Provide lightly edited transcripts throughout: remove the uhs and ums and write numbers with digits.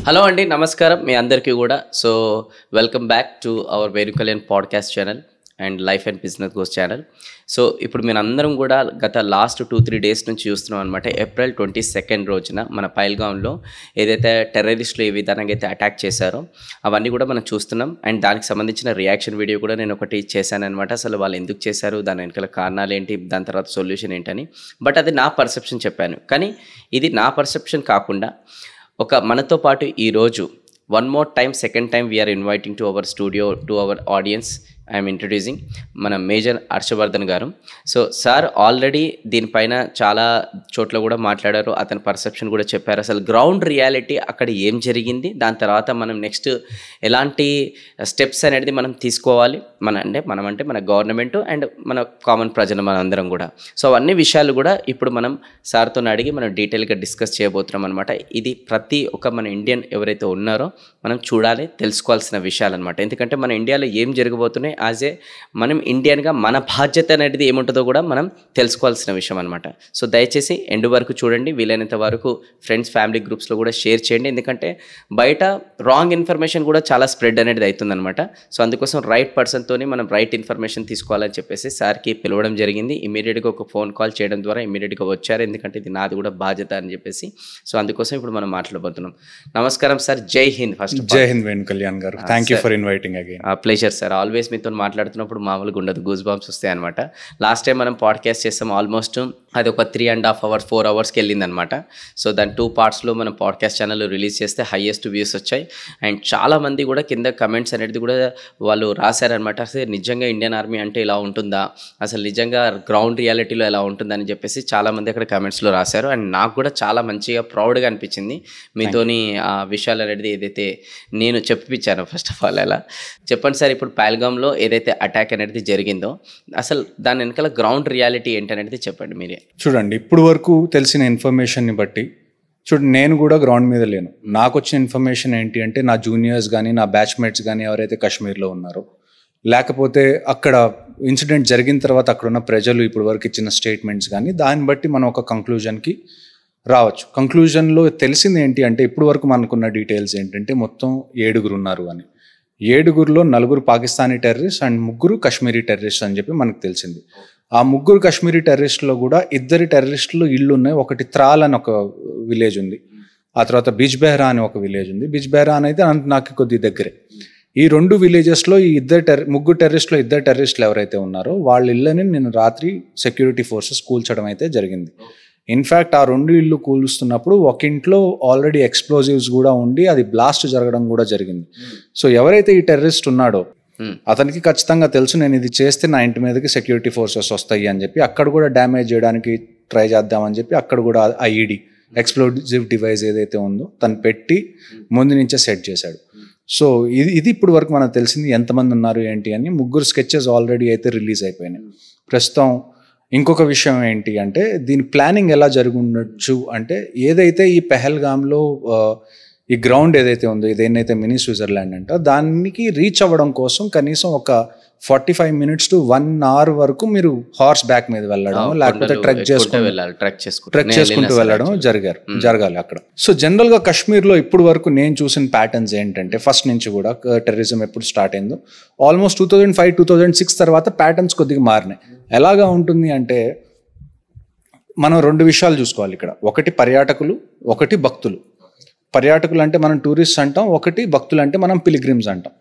Hello అండి, నమస్కారం మీ అందరికీ కూడా. So welcome back to our Veru Kalyan podcast channel and life and business goals channel. So ఇప్పుడు మీరు అందరం కూడా గత లాస్ట్ 2-3 డేస్ నుంచి చూస్తున్నాం అనమాట. ఏప్రిల్ 22 రోజున మన పహల్గామ్లో ఏదైతే టెర్రరిస్టులు ఏ విధానంగా అయితే అటాక్ చేశారో అవన్నీ కూడా మనం చూస్తున్నాం. అండ్ దానికి సంబంధించిన రియాక్షన్ వీడియో కూడా నేను ఒకటి చేశాను అనమాట. అసలు వాళ్ళు ఎందుకు చేశారు, దాని వెనకాల కారణాలు ఏంటి, దాని తర్వాత సొల్యూషన్ ఏంటని. బట్ అది నా పర్సెప్షన్ చెప్పాను. కానీ ఇది నా పర్సెప్షన్ కాకుండా మనతో పాటు ఈరోజు one more time second time we are inviting to our studio to our audience. I'm introducing మన major Harshavardhan garu. So sir already దీనిపైన చాలా చోట్ల కూడా మాట్లాడారు, అతని పర్సెప్షన్ కూడా చెప్పారు. అసలు గ్రౌండ్ రియాలిటీ అక్కడ ఏం జరిగింది, దాని తర్వాత మనం నెక్స్ట్ ఎలాంటి స్టెప్స్ అనేది మనం తీసుకోవాలి, మన గవర్నమెంట్ అండ్ మన కామన్ ప్రజలు మనందరం కూడా. సో అవన్నీ విషయాలు కూడా ఇప్పుడు మనం సార్తో అడిగి మనం డీటెయిల్గా డిస్కస్ చేయబోతున్నాం అనమాట. ఇది ప్రతి ఒక్క మన ఇండియన్ ఎవరైతే ఉన్నారో మనం చూడాలి, తెలుసుకోవాల్సిన విషయాలు అనమాట. ఎందుకంటే మన ఇండియాలో ఏం జరగబోతున్నాయి, మనం ఇండియన్గా మన బాధ్యత అనేది ఏముంటుందో కూడా మనం తెలుసుకోవాల్సిన విషయం అనమాట. సో దయచేసి ఎండ్ వరకు చూడండి, వీలైనంత వరకు ఫ్రెండ్స్ ఫ్యామిలీ గ్రూప్స్లో కూడా షేర్ చేయండి. ఎందుకంటే బయట రాంగ్ ఇన్ఫర్మేషన్ కూడా చాలా స్ప్రెడ్ అనేది అవుతుందన్నమాట. సో అందుకోసం రైట్ పర్సన్తో మనం రైట్ ఇన్ఫర్మేషన్ తీసుకోవాలని చెప్పేసి సార్కి పిలవడం జరిగింది. ఇమీడియట్గా ఒక ఫోన్ కాల్ చేయడం ద్వారా ఇమీడియట్గా వచ్చారు, ఎందుకంటే ఇది నాది కూడా బాధ్యత అని చెప్పేసి. సో అందుకోసం ఇప్పుడు మనం మాట్లాడబోతున్నాం. నమస్కారం సార్, జై హింద్. ఫస్ట్ జై హింద్ వేణు కళ్యాణ్ గారు, thank you for inviting again. Pleasure sir, always మీతో మాట్లాడుతున్నప్పుడు మామూలుగా ఉండదు, గూస్ బాంబ్స్ వస్తాయి అనమాట. లాస్ట్ టైం మనం పాడ్కాస్ట్ చేస్తాం, ఆల్మోస్ట్ అది ఒక 3.5 hours 4 hours వెళ్ళిందనమాట. సో దాని 2 partsలో మనం పాడ్కాస్ట్ ఛానల్లో రిలీజ్ చేస్తే హైయెస్ట్ వ్యూస్ వచ్చాయి. అండ్ చాలామంది కూడా కింద కమెంట్స్ అనేది కూడా వాళ్ళు రాశారనమాట. అసలు నిజంగా ఇండియన్ ఆర్మీ అంటే ఇలా ఉంటుందా, అసలు నిజంగా గ్రౌండ్ రియాలిటీలో ఎలా ఉంటుందని చెప్పేసి చాలామంది అక్కడ కమెంట్స్లో రాశారు. అండ్ నాకు కూడా చాలా మంచిగా ప్రౌడ్గా అనిపించింది మీతోని ఆ విషయాలు అనేది ఏదైతే నేను చెప్పించాను. ఫస్ట్ ఆఫ్ ఆల్ అలా చెప్పండి సార్, ఇప్పుడు పహల్గామ్లో ఏదైతే అటాక్ అనేది జరిగిందో అసలు దాని వెనకాల గ్రౌండ్ రియాలిటీ ఏంటనేది చెప్పండి మీరే. చూడండి, ఇప్పుడు వరకు తెలిసిన ఇన్ఫర్మేషన్ని బట్టి నేను కూడా గ్రౌండ్ మీద లేను. నాకు వచ్చిన ఇన్ఫర్మేషన్ ఏంటి అంటే, నా జూనియర్స్ కానీ నా బ్యాచ్మేట్స్ కానీ ఎవరైతే కాశ్మీర్లో ఉన్నారో, లేకపోతే అక్కడ ఇన్సిడెంట్ జరిగిన తర్వాత అక్కడ ఉన్న ప్రజలు ఇప్పుడు వరకు ఇచ్చిన స్టేట్మెంట్స్ కానీ, దాన్ని బట్టి మనం ఒక కంక్లూజన్కి రావచ్చు. కంక్లూజన్లో తెలిసింది ఏంటి అంటే, ఇప్పుడు వరకు మనకున్న డీటెయిల్స్ ఏంటంటే మొత్తం 7 ఉన్నారు అని. 7లో 4 Pakistani terrorist and 3 Kashmiri terrorist అని చెప్పి మనకు తెలిసింది. ఆ 3 కాశ్మీరీ టెర్రరిస్టులో కూడా 2 టెర్రరిస్టులు ఇళ్ళు ఉన్నాయి. ఒకటి త్రాల్ అని ఒక విలేజ్ ఉంది, ఆ తర్వాత బిజ్బెహ్రా అని ఒక విలేజ్ ఉంది. బిజ్బెహ్రా అనేది నాకు కొద్ది దగ్గరే. ఈ 2 విలేజెస్లో ఈ 3 టెర్రరిస్టులో 2 టెర్రరిస్టులు ఎవరైతే ఉన్నారో వాళ్ళ ఇళ్ళని నేను రాత్రి సెక్యూరిటీ ఫోర్సెస్ కూల్చడం అయితే జరిగింది. ఇన్ఫ్యాక్ట్ ఆ 2 ఇళ్ళు కూలుస్తున్నప్పుడు ఒక ఇంట్లో ఆల్రెడీ ఎక్స్ప్లోజివ్స్ కూడా ఉండి అది బ్లాస్ట్ జరగడం కూడా జరిగింది. సో ఎవరైతే ఈ టెర్రరిస్ట్ ఉన్నాడో అతనికి ఖచ్చితంగా తెలుసు, నేను ఇది చేస్తే నా ఇంటి మీదకి సెక్యూరిటీ ఫోర్సెస్ వస్తాయి అని చెప్పి అక్కడ కూడా డ్యామేజ్ చేయడానికి ట్రై చేద్దామని చెప్పి అక్కడ కూడా ఐఈడి ఎక్స్ప్లోజివ్ డివైస్ ఏదైతే ఉందో తను పెట్టి ముందు నుంచే సెట్ చేశాడు. సో ఇది ఇప్పుడు వరకు మనకు తెలిసింది ఎంతమంది ఉన్నారు ఏంటి అని. 3 స్కెచెస్ ఆల్రెడీ అయితే రిలీజ్ అయిపోయినాయి. ప్రస్తుతం ఇంకొక విషయం ఏంటి అంటే, దీని ప్లానింగ్ ఎలా జరిగి ఉండొచ్చు అంటే, ఏదైతే ఈ పహల్గామ్లో ఈ గ్రౌండ్ ఏదైతే ఉందో ఇదేనైతే మినీ స్విట్జర్లాండ్ అంట, దానికి రీచ్ అవ్వడం కోసం కనీసం ఒక 45 minutes to 1 hour వరకు మీరు హార్స్ బ్యాక్ మీద వెళ్ళడం, లేకపోతే ట్రెక్ చేసుకుంటూ వెళ్ళడం జరగాలి అక్కడ. సో జనరల్గా కాశ్మీర్లో ఇప్పుడు వరకు నేను చూసిన ప్యాటర్న్స్ ఏంటంటే, ఫస్ట్ నుంచి కూడా టెర్రరిజం ఎప్పుడు స్టార్ట్ అయిందో ఆల్మోస్ట్ 2005-2006 తర్వాత ప్యాటర్న్స్ కొద్దిగా మారినాయి. ఎలాగా ఉంటుంది అంటే, మనం 2 విషయాలు చూసుకోవాలి ఇక్కడ. ఒకటి పర్యాటకులు, ఒకటి భక్తులు. పర్యాటకులు అంటే మనం టూరిస్ట్ అంటాం, ఒకటి భక్తులు అంటే మనం పిలిగ్రిమ్స్ అంటాం.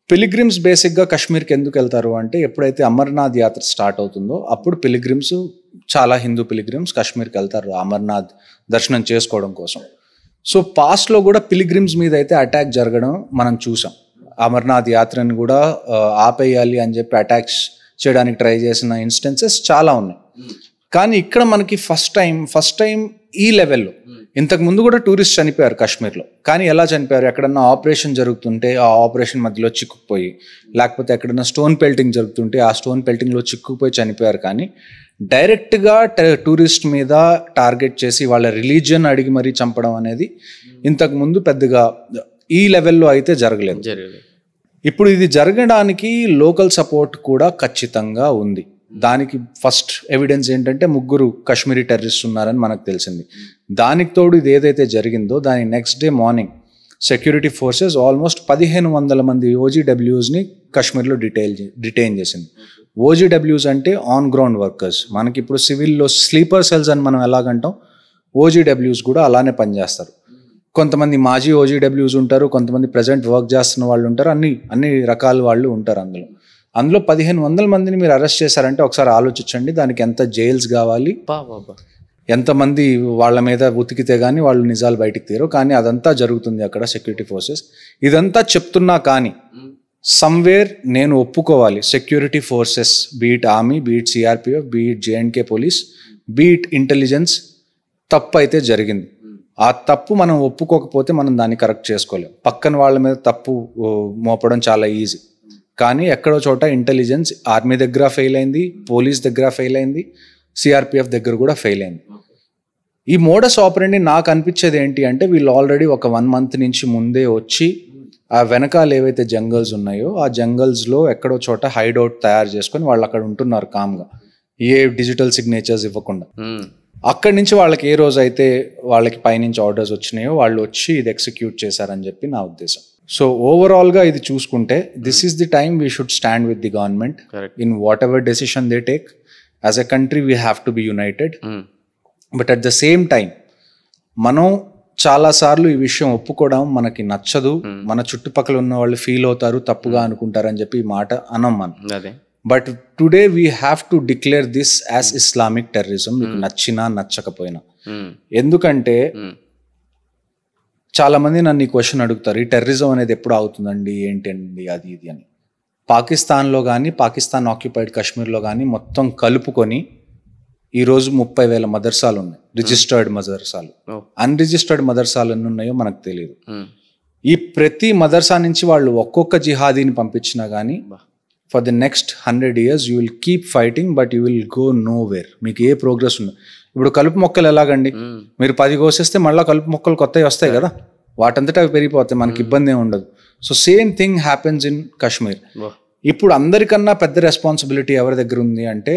పిలిగ్రిమ్స్ బేసిక్గా కాశ్మీర్కి ఎందుకు వెళ్తారు అంటే, ఎప్పుడైతే అమర్నాథ్ యాత్ర స్టార్ట్ అవుతుందో అప్పుడు పిలిగ్రిమ్స్, చాలా హిందూ పిలిగ్రిమ్స్ కాశ్మీర్కి వెళ్తారు అమర్నాథ్ దర్శనం చేసుకోవడం కోసం. సో పాస్ట్లో కూడా పిలిగ్రిమ్స్ మీద అయితే అటాక్ జరగడం మనం చూసాం. అమర్నాథ్ యాత్రని కూడా ఆపేయాలి అని చెప్పి అటాక్స్ చేయడానికి ట్రై చేసిన ఇన్స్టెన్సెస్ చాలా ఉన్నాయి. కానీ ఇక్కడ మనకి ఫస్ట్ టైం ఈ లెవెల్లో, ఇంతకు ముందు కూడా టూరిస్ట్ చనిపోయారు కాశ్మీర్లో. కానీ ఎలా చనిపోయారు, ఎక్కడన్నా ఆపరేషన్ జరుగుతుంటే ఆ ఆపరేషన్ మధ్యలో చిక్కుకుపోయి, లేకపోతే ఎక్కడన్నా స్టోన్ పెల్టింగ్ జరుగుతుంటే ఆ స్టోన్ పెల్టింగ్లో చిక్కుకుపోయి చనిపోయారు. కానీ డైరెక్ట్గా టూరిస్ట్ మీద టార్గెట్ చేసి వాళ్ళ రిలీజియన్ అడిగి మరీ చంపడం అనేది ఇంతకు ముందు పెద్దగా ఈ లెవెల్లో అయితే జరగలేదు. ఇప్పుడు ఇది జరగడానికి లోకల్ సపోర్ట్ కూడా ఖచ్చితంగా ఉంది. దానికి ఫస్ట్ ఎవిడెన్స్ ఏంటంటే 3 కాశ్మీరీ టెర్రరిస్ట్ ఉన్నారని మనకు తెలిసింది. దానికి తోడు ఇది ఏదైతే జరిగిందో దాని next day morning security forces almost 1500 మంది ఓజీడబ్ల్యూస్ని కాశ్మీర్లో డిటైన్ చేసింది. ఓజీడబ్ల్యూస్ అంటే ఆన్ గ్రౌండ్ వర్కర్స్. మనకి ఇప్పుడు సివిల్లో స్లీపర్ సెల్స్ అని మనం ఎలాగంటాం, ఓజీడబ్ల్యూస్ కూడా అలానే పనిచేస్తారు. కొంతమంది మాజీ ఓజీడబ్ల్యూస్ ఉంటారు, కొంతమంది ప్రజెంట్ వర్క్ చేస్తున్న వాళ్ళు ఉంటారు, అన్ని రకాల వాళ్ళు ఉంటారు. అందులో 1500 మందిని మీరు అరెస్ట్ చేశారంటే ఒకసారి ఆలోచించండి, దానికి ఎంత జైల్స్ కావాలి, ఎంతమంది వాళ్ళ మీద ఉతికితే కానీ వాళ్ళు నిజాలు బయటికి తీరు. కానీ అదంతా జరుగుతుంది అక్కడ సెక్యూరిటీ ఫోర్సెస్. ఇదంతా చెప్తున్నా కానీ సమ్వేర్ నేను ఒప్పుకోవాలి, security forces beat army, beat CRPF, beat జేఎండ్కే police, beat intelligence తప్పు అయితే జరిగింది. ఆ తప్పు మనం ఒప్పుకోకపోతే మనం దాన్ని కరెక్ట్ చేసుకోలేం. పక్కన వాళ్ళ మీద తప్పు మోపడం చాలా ఈజీ. కానీ ఎక్కడో చోట ఇంటెలిజెన్స్ ఆర్మీ దగ్గర ఫెయిల్ అయింది, పోలీస్ దగ్గర ఫెయిల్ అయింది, సిఆర్పిఎఫ్ దగ్గర కూడా ఫెయిల్ అయింది. ఈ మోడస్ ఆపరెండి నాకు అనిపించేది ఏంటి అంటే, వీళ్ళు ఆల్రెడీ ఒక 1 month నుంచి ముందే వచ్చి ఆ వెనకాల ఏవైతే జంగల్స్ ఉన్నాయో ఆ జంగల్స్లో ఎక్కడో చోట హైడౌట్ తయారు చేసుకొని వాళ్ళు అక్కడ ఉంటున్నారు కామ్గా, ఏ డిజిటల్ సిగ్నేచర్స్ ఇవ్వకుండా. అక్కడి నుంచి వాళ్ళకి ఏ రోజు అయితే వాళ్ళకి పైనుంచి ఆర్డర్స్ వచ్చినాయో వాళ్ళు వచ్చి ఇది ఎగ్జిక్యూట్ చేశారని చెప్పి నా ఉద్దేశం. సో ఓవరాల్గా ఇది చూసుకుంటే this is the time we should stand with the government in what ever decision they take. As a country we have to be United. But at the same time మనం చాలాసార్లు ఈ విషయం ఒప్పుకోవడం మనకి నచ్చదు, మన చుట్టుపక్కల ఉన్న వాళ్ళు ఫీల్ అవుతారు, తప్పుగా అనుకుంటారని చెప్పి ఈ మాట అనం మనం. But today we have to declare this as Islamic terrorism, మీకు నచ్చినా నచ్చకపోయినా. ఎందుకంటే చాలా మంది నన్ను ఈ క్వశ్చన్ అడుగుతారు, ఈ టెర్రరిజం అనేది ఎప్పుడు అవుతుందండి, ఏంటండి అది ఇది అని. పాకిస్తాన్లో కానీ, పాకిస్తాన్ ఆక్యుపైడ్ కాశ్మీర్లో కానీ మొత్తం కలుపుకొని ఈరోజు 30,000 మదర్సాలు ఉన్నాయి, రిజిస్టర్డ్ మదర్సాలు. అన్రిజిస్టర్డ్ మదర్సాలు ఎన్ని ఉన్నాయో మనకు తెలియదు. ఈ ప్రతి మదర్సా నుంచి వాళ్ళు ఒక్కొక్క జిహాదీని పంపించినా కానీ for the next 100 years you will keep fighting but you will go know where. మీకు ఏ ప్రోగ్రెస్ ఉండదు. ఇప్పుడు కలుపు మొక్కలు ఎలాగండి, మీరు 10 కోసేస్తే మళ్ళీ కలుపు మొక్కలు కొత్తవి వస్తాయి కదా, వాటంతటా అవి పెరిగిపోతాయి, మనకి ఇబ్బంది ఏమి ఉండదు. So same thing happens in Kashmir. ఇప్పుడు అందరికన్నా పెద్ద రెస్పాన్సిబిలిటీ ఎవరి దగ్గర ఉంది అంటే,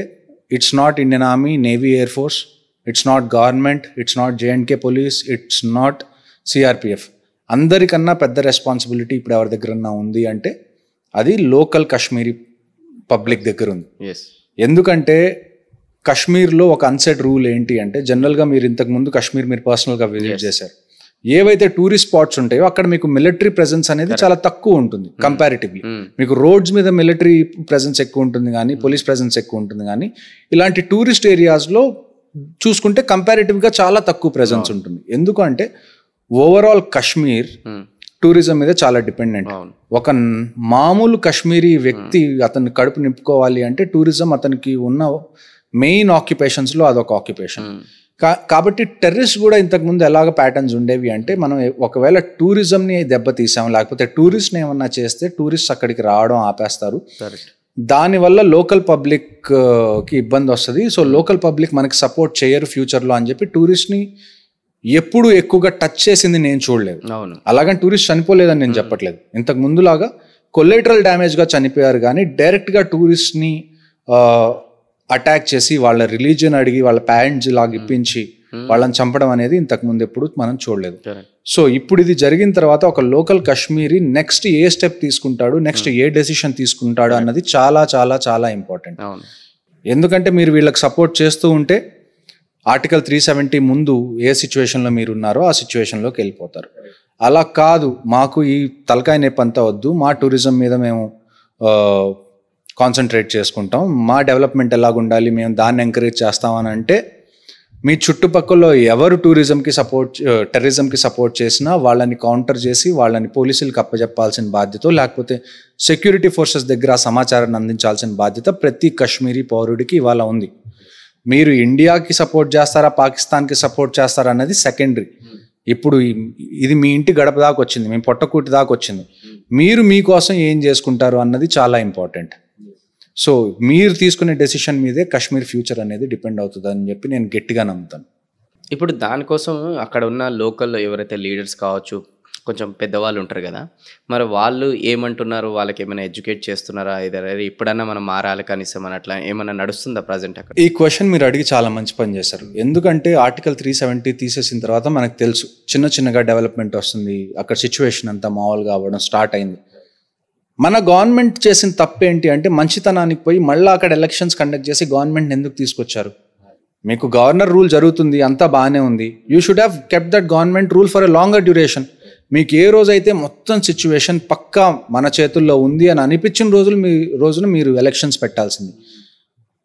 it's not Indian army, navy, air force, it's not government, it's not జేఎండ్కే police, it's not CRPF. అందరికన్నా పెద్ద రెస్పాన్సిబిలిటీ ఇప్పుడు ఎవరి దగ్గరన్నా ఉంది అంటే అది లోకల్ కాశ్మీరీ పబ్లిక్ దగ్గర ఉంది. ఎందుకంటే కాశ్మీర్లో ఒక అన్సెట్ రూల్ ఏంటి అంటే, జనరల్గా మీరు ఇంతకుముందు కాశ్మీర్ మీరు పర్సనల్గా విజిట్ చేశారు, ఏవైతే టూరిస్ట్ స్పాట్స్ ఉంటాయో అక్కడ మీకు మిలిటరీ ప్రెజెన్స్ అనేది చాలా తక్కువ ఉంటుంది కంపారిటివ్లీ. మీకు రోడ్స్ మీద మిలిటరీ ప్రెజెన్స్ ఎక్కువ ఉంటుంది కానీ, పోలీస్ ప్రెజెన్స్ ఎక్కువ ఉంటుంది కానీ, ఇలాంటి టూరిస్ట్ ఏరియాస్లో చూసుకుంటే కంపారిటివ్గా చాలా తక్కువ ప్రెజెన్స్ ఉంటుంది. ఎందుకంటే ఓవరాల్ కాశ్మీర్ టూరిజం మీద చాలా డిపెండెంట్. ఒక మామూలు కాశ్మీరీ వ్యక్తి అతని కడుపు నింపుకోవాలి అంటే టూరిజం అతనికి ఉన్న మెయిన్ ఆక్యుపేషన్స్లో అదొక ఆక్యుపేషన్. కాబట్టి టెర్రరిస్ట్ కూడా ఇంతకుముందు ఎలాగ ప్యాటర్న్స్ ఉండేవి అంటే, మనం ఒకవేళ టూరిజంని దెబ్బతీసాం, లేకపోతే టూరిస్ట్ని ఏమన్నా చేస్తే టూరిస్ట్ అక్కడికి రావడం ఆపేస్తారు, దానివల్ల లోకల్ పబ్లిక్కి ఇబ్బంది వస్తుంది. సో లోకల్ పబ్లిక్ మనకి సపోర్ట్ చేయరు ఫ్యూచర్లో అని చెప్పి టూరిస్ట్ని ఎప్పుడు ఎక్కువగా టచ్ చేసింది నేను చూడలేదు. అలాగని టూరిస్ట్ చనిపోలేదని నేను చెప్పట్లేదు. ఇంతకు ముందులాగా కొలేటరల్ డ్యామేజ్గా చనిపోయారు కానీ డైరెక్ట్గా టూరిస్ట్ని అటాక్ చేసి వాళ్ళ రిలీజియన్ అడిగి వాళ్ళ పేరెంట్స్ లాగా ఇప్పించి వాళ్ళని చంపడం అనేది ఇంతకు ముందు ఎప్పుడు మనం చూడలేదు. సో ఇప్పుడు ఇది జరిగిన తర్వాత ఒక లోకల్ కాశ్మీరీ నెక్స్ట్ ఏ స్టెప్ తీసుకుంటాడు, నెక్స్ట్ ఏ డెసిషన్ తీసుకుంటాడు అన్నది చాలా చాలా చాలా ఇంపార్టెంట్. ఎందుకంటే మీరు వీళ్ళకి సపోర్ట్ చేస్తూ ఉంటే ఆర్టికల్ 370 ముందు ఏ సిచ్యువేషన్లో మీరు ఉన్నారో ఆ సిచ్యువేషన్లోకి వెళ్ళిపోతారు. అలా కాదు, మాకు ఈ తలకాయ నొప్పి అంతా వద్దు, మా టూరిజం మీద మేము కాన్సన్ట్రేట్ చేసుకుంటాం, మా డెవలప్మెంట్ ఎలాగ ఉండాలి మేము దాన్ని ఎంకరేజ్ చేస్తామని అంటే, మీ చుట్టుపక్కల ఎవరు టెర్రరిజంకి సపోర్ట్ చేసినా వాళ్ళని కౌంటర్ చేసి వాళ్ళని పోలీసులకు అప్పచెప్పాల్సిన బాధ్యత, లేకపోతే సెక్యూరిటీ ఫోర్సెస్ దగ్గర ఆ సమాచారాన్ని అందించాల్సిన బాధ్యత ప్రతి కాశ్మీరీ పౌరుడికి ఇవాళ ఉంది. మీరు ఇండియాకి సపోర్ట్ చేస్తారా, పాకిస్తాన్కి సపోర్ట్ చేస్తారా అన్నది సెకండరీ. ఇప్పుడు ఇది మీ ఇంటి గడప దాకా వచ్చింది, మీ పొట్టకూటి దాకా వచ్చింది, మీరు మీకోసం ఏం చేసుకుంటారు అన్నది చాలా ఇంపార్టెంట్. సో మీరు తీసుకునే డెసిషన్ మీదే కాశ్మీర్ ఫ్యూచర్ అనేది డిపెండ్ అవుతుంది అని చెప్పి నేను గట్టిగా నమ్ముతాను. ఇప్పుడు దానికోసం అక్కడ ఉన్న లోకల్ ఎవరైతే లీడర్స్ కావచ్చు, కొంచెం పెద్దవాళ్ళు ఉంటారు కదా, మరి వాళ్ళు ఏమంటున్నారు, వాళ్ళకి ఏమైనా ఎడ్యుకేట్ చేస్తున్నారా, ఇప్పుడన్నా మనం మారాలి కనీసం అని అట్లా ఏమైనా నడుస్తుందా ప్రజెంట్ అక్కడ? ఈ క్వశ్చన్ మీరు అడిగి చాలా మంచి పని చేశారు. ఎందుకంటే ఆర్టికల్ 370 తీసేసిన తర్వాత మనకు తెలుసు చిన్నగా డెవలప్మెంట్ వస్తుంది, అక్కడ సిచ్యువేషన్ అంతా మామూలుగా అవ్వడం స్టార్ట్ అయింది. మన గవర్నమెంట్ చేసిన తప్పేంటి అంటే మంచితనానికి పోయి మళ్ళీ అక్కడ ఎలక్షన్స్ కండక్ట్ చేసి గవర్నమెంట్ ఎందుకు తీసుకొచ్చారు? మీకు గవర్నర్ రూల్ జరుగుతుంది, అంతా బాగానే ఉంది. You should have kept that government rule for a longer duration. మీకు ఏ రోజైతే మొత్తం సిచ్యువేషన్ పక్కా మన చేతుల్లో ఉంది అని అనిపించిన రోజున మీరు ఎలక్షన్స్ పెట్టాల్సింది.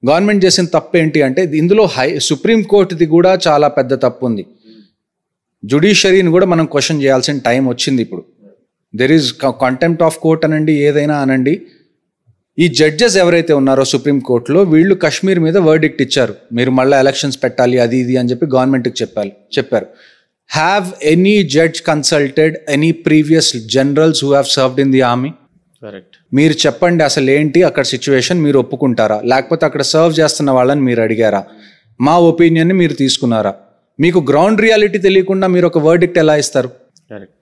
గవర్నమెంట్ చేసిన తప్పు ఏంటి అంటే ఇందులో సుప్రీంకోర్టుది కూడా చాలా పెద్ద తప్పు ఉంది. జ్యుడిషియరీని కూడా మనం క్వశ్చన్ చేయాల్సిన టైం వచ్చింది ఇప్పుడు. There is contempt of court అనండి, ఏదైనా అనండి. ఈ జడ్జెస్ ఎవరైతే ఉన్నారో సుప్రీంకోర్టులో, వీళ్ళు కాశ్మీర్ మీద వర్డిక్ట్ ఇచ్చారు, మీరు మళ్ళీ ఎలక్షన్స్ పెట్టాలి అది ఇది అని చెప్పి గవర్నమెంట్కి చెప్పారు. Have any judge consulted any previous generals who have served in the army? Correct. మీరు చెప్పండి అసలు ఏంటి అక్కడ సిచ్యువేషన్, మీరు ఒప్పుకుంటారా? లేకపోతే అక్కడ సర్వ్ చేస్తున్న వాళ్ళని మీరు అడిగారా? మా ఒపీనియన్ని మీరు తీసుకున్నారా? మీకు గ్రౌండ్ రియాలిటీ తెలియకుండా మీరు ఒక వర్డిక్ట్ ఎలా ఇస్తారు? Correct.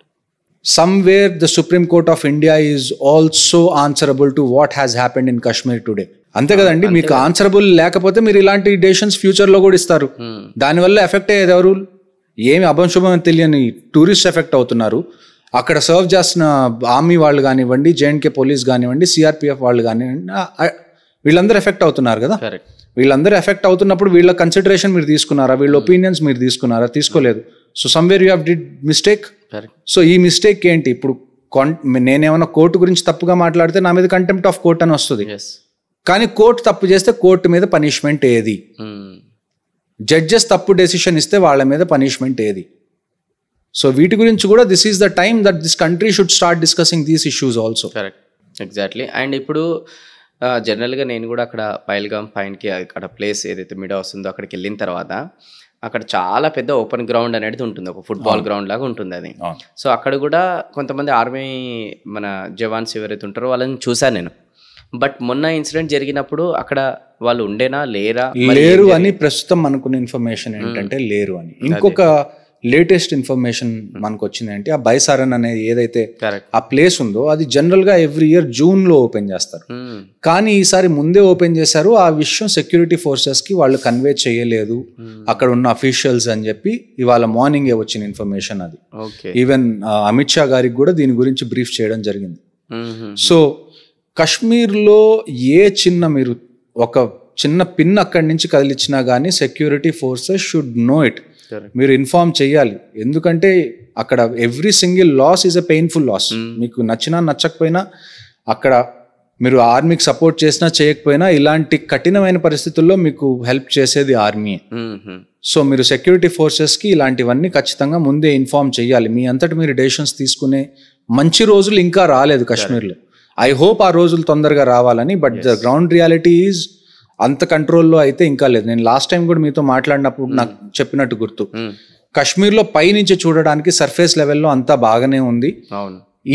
Somewhere the Supreme Court of India is also answerable to what has happened in Kashmir today. అంతే కదండి, మీకు ఆన్సరబుల్ లేకపోతే మీరు ఇలాంటి డెసిషన్స్ ఫ్యూచర్లో కూడా ఇస్తారు. దానివల్ల ఎఫెక్ట్ అయ్యేది ఎవరు? ఏమి అభంశుభం తెలియని టూరిస్ట్ ఎఫెక్ట్ అవుతున్నారు. అక్కడ సర్వ్ చేస్తున్న ఆర్మీ వాళ్ళు కానివ్వండి, జేఎండ్కే పోలీస్ కానివ్వండి, సిఆర్పిఎఫ్ వాళ్ళు కానివ్వండి, వీళ్ళందరూ ఎఫెక్ట్ అవుతున్నారు కదా. వీళ్ళందరూ ఎఫెక్ట్ అవుతున్నప్పుడు వీళ్ళ కన్సిడరేషన్ మీరు తీసుకున్నారా? వీళ్ళ ఒపీనియన్స్ మీరు తీసుకున్నారా? తీసుకోలేదు. So somewhere you have did mistake. So ఈ మిస్టేక్ ఏంటి? ఇప్పుడు నేనేమన్నా కోర్టు గురించి తప్పుగా మాట్లాడితే నా మీద కంటెంప్ట్ ఆఫ్ కోర్ట్ అని వస్తుంది. కానీ కోర్టు తప్పు చేస్తే కోర్టు మీద పనిష్మెంట్ ఏది? జడ్జెస్ తప్పు డెసిషన్ ఇస్తే వాళ్ళ మీద పనిష్మెంట్ ఏది? సో వీటి గురించి కూడా this is the time that this country should start discussing these issues also. Correct, exactly. And ఇప్పుడు జనరల్గా నేను కూడా అక్కడ పైల్గామ్ పైన్కి అక్కడ ప్లేస్ ఏదైతే మిడ్ వస్తుందో అక్కడికి వెళ్ళిన తర్వాత అక్కడ చాలా పెద్ద ఓపెన్ గ్రౌండ్ అనేది ఉంటుంది, ఒక ఫుట్బాల్ గ్రౌండ్ లాగా ఉంటుంది అది. సో అక్కడ కూడా కొంతమంది ఆర్మీ మన జవాన్స్ ఎవరైతే ఉంటారో వాళ్ళని చూశాను నేను. బట్ మొన్న ఇన్సిడెంట్ జరిగినప్పుడు అక్కడ వాళ్ళు ఉండేనా లేరు అని ప్రస్తుతం అనుకున్న ఇన్ఫర్మేషన్ ఏంటంటే లేరు అని. ఇంకొక లేటెస్ట్ ఇన్ఫర్మేషన్ మనకు వచ్చింది అంటే ఆ బైసారన్ అనేది ఏదైతే ఆ ప్లేస్ ఉందో అది జనరల్ గా ఎవ్రీ ఇయర్ జూన్ లో ఓపెన్ చేస్తారు. కానీ ఈసారి ముందే ఓపెన్ చేశారు. ఆ విషయం సెక్యూరిటీ ఫోర్సెస్ కి వాళ్ళు కన్వే చేయలేదు అక్కడ ఉన్న అఫీషియల్స్ అని చెప్పి ఇవాళ మార్నింగ్ వచ్చిన ఇన్ఫర్మేషన్ అది. ఈవెన్ అమిత్ షా గారికి కూడా దీని గురించి బ్రీఫ్ చేయడం జరిగింది. సో కశ్మీర్లో మీరు ఒక చిన్న పిన్ అక్కడి నుంచి కదిలిచ్చినా కానీ security forces should know it. మీరు ఇన్ఫార్మ్ చేయాలి. ఎందుకంటే అక్కడ every single loss is a painful loss. మీకు నచ్చినా నచ్చకపోయినా అక్కడ మీరు ఆర్మీకి సపోర్ట్ చేసినా చేయకపోయినా ఇలాంటి కఠినమైన పరిస్థితుల్లో మీకు హెల్ప్ చేసేది ఆర్మీ. సో మీరు సెక్యూరిటీ ఫోర్సెస్కి ఇలాంటివన్నీ ఖచ్చితంగా ముందే ఇన్ఫార్మ్ చేయాలి. మీ అంతటి మీరు డెసిషన్స్ తీసుకునే మంచి రోజులు ఇంకా రాలేదు కాశ్మీర్లో. ఐ హోప్ ఆ రోజులు తొందరగా రావాలని. But the ground reality is అంత కంట్రోల్లో అయితే ఇంకా లేదు. నేను లాస్ట్ టైం కూడా మీతో మాట్లాడినప్పుడు నాకు చెప్పినట్టు గుర్తు, కాశ్మీర్లో పైనుంచి చూడడానికి సర్ఫేస్ లెవెల్లో అంతా బాగానే ఉంది.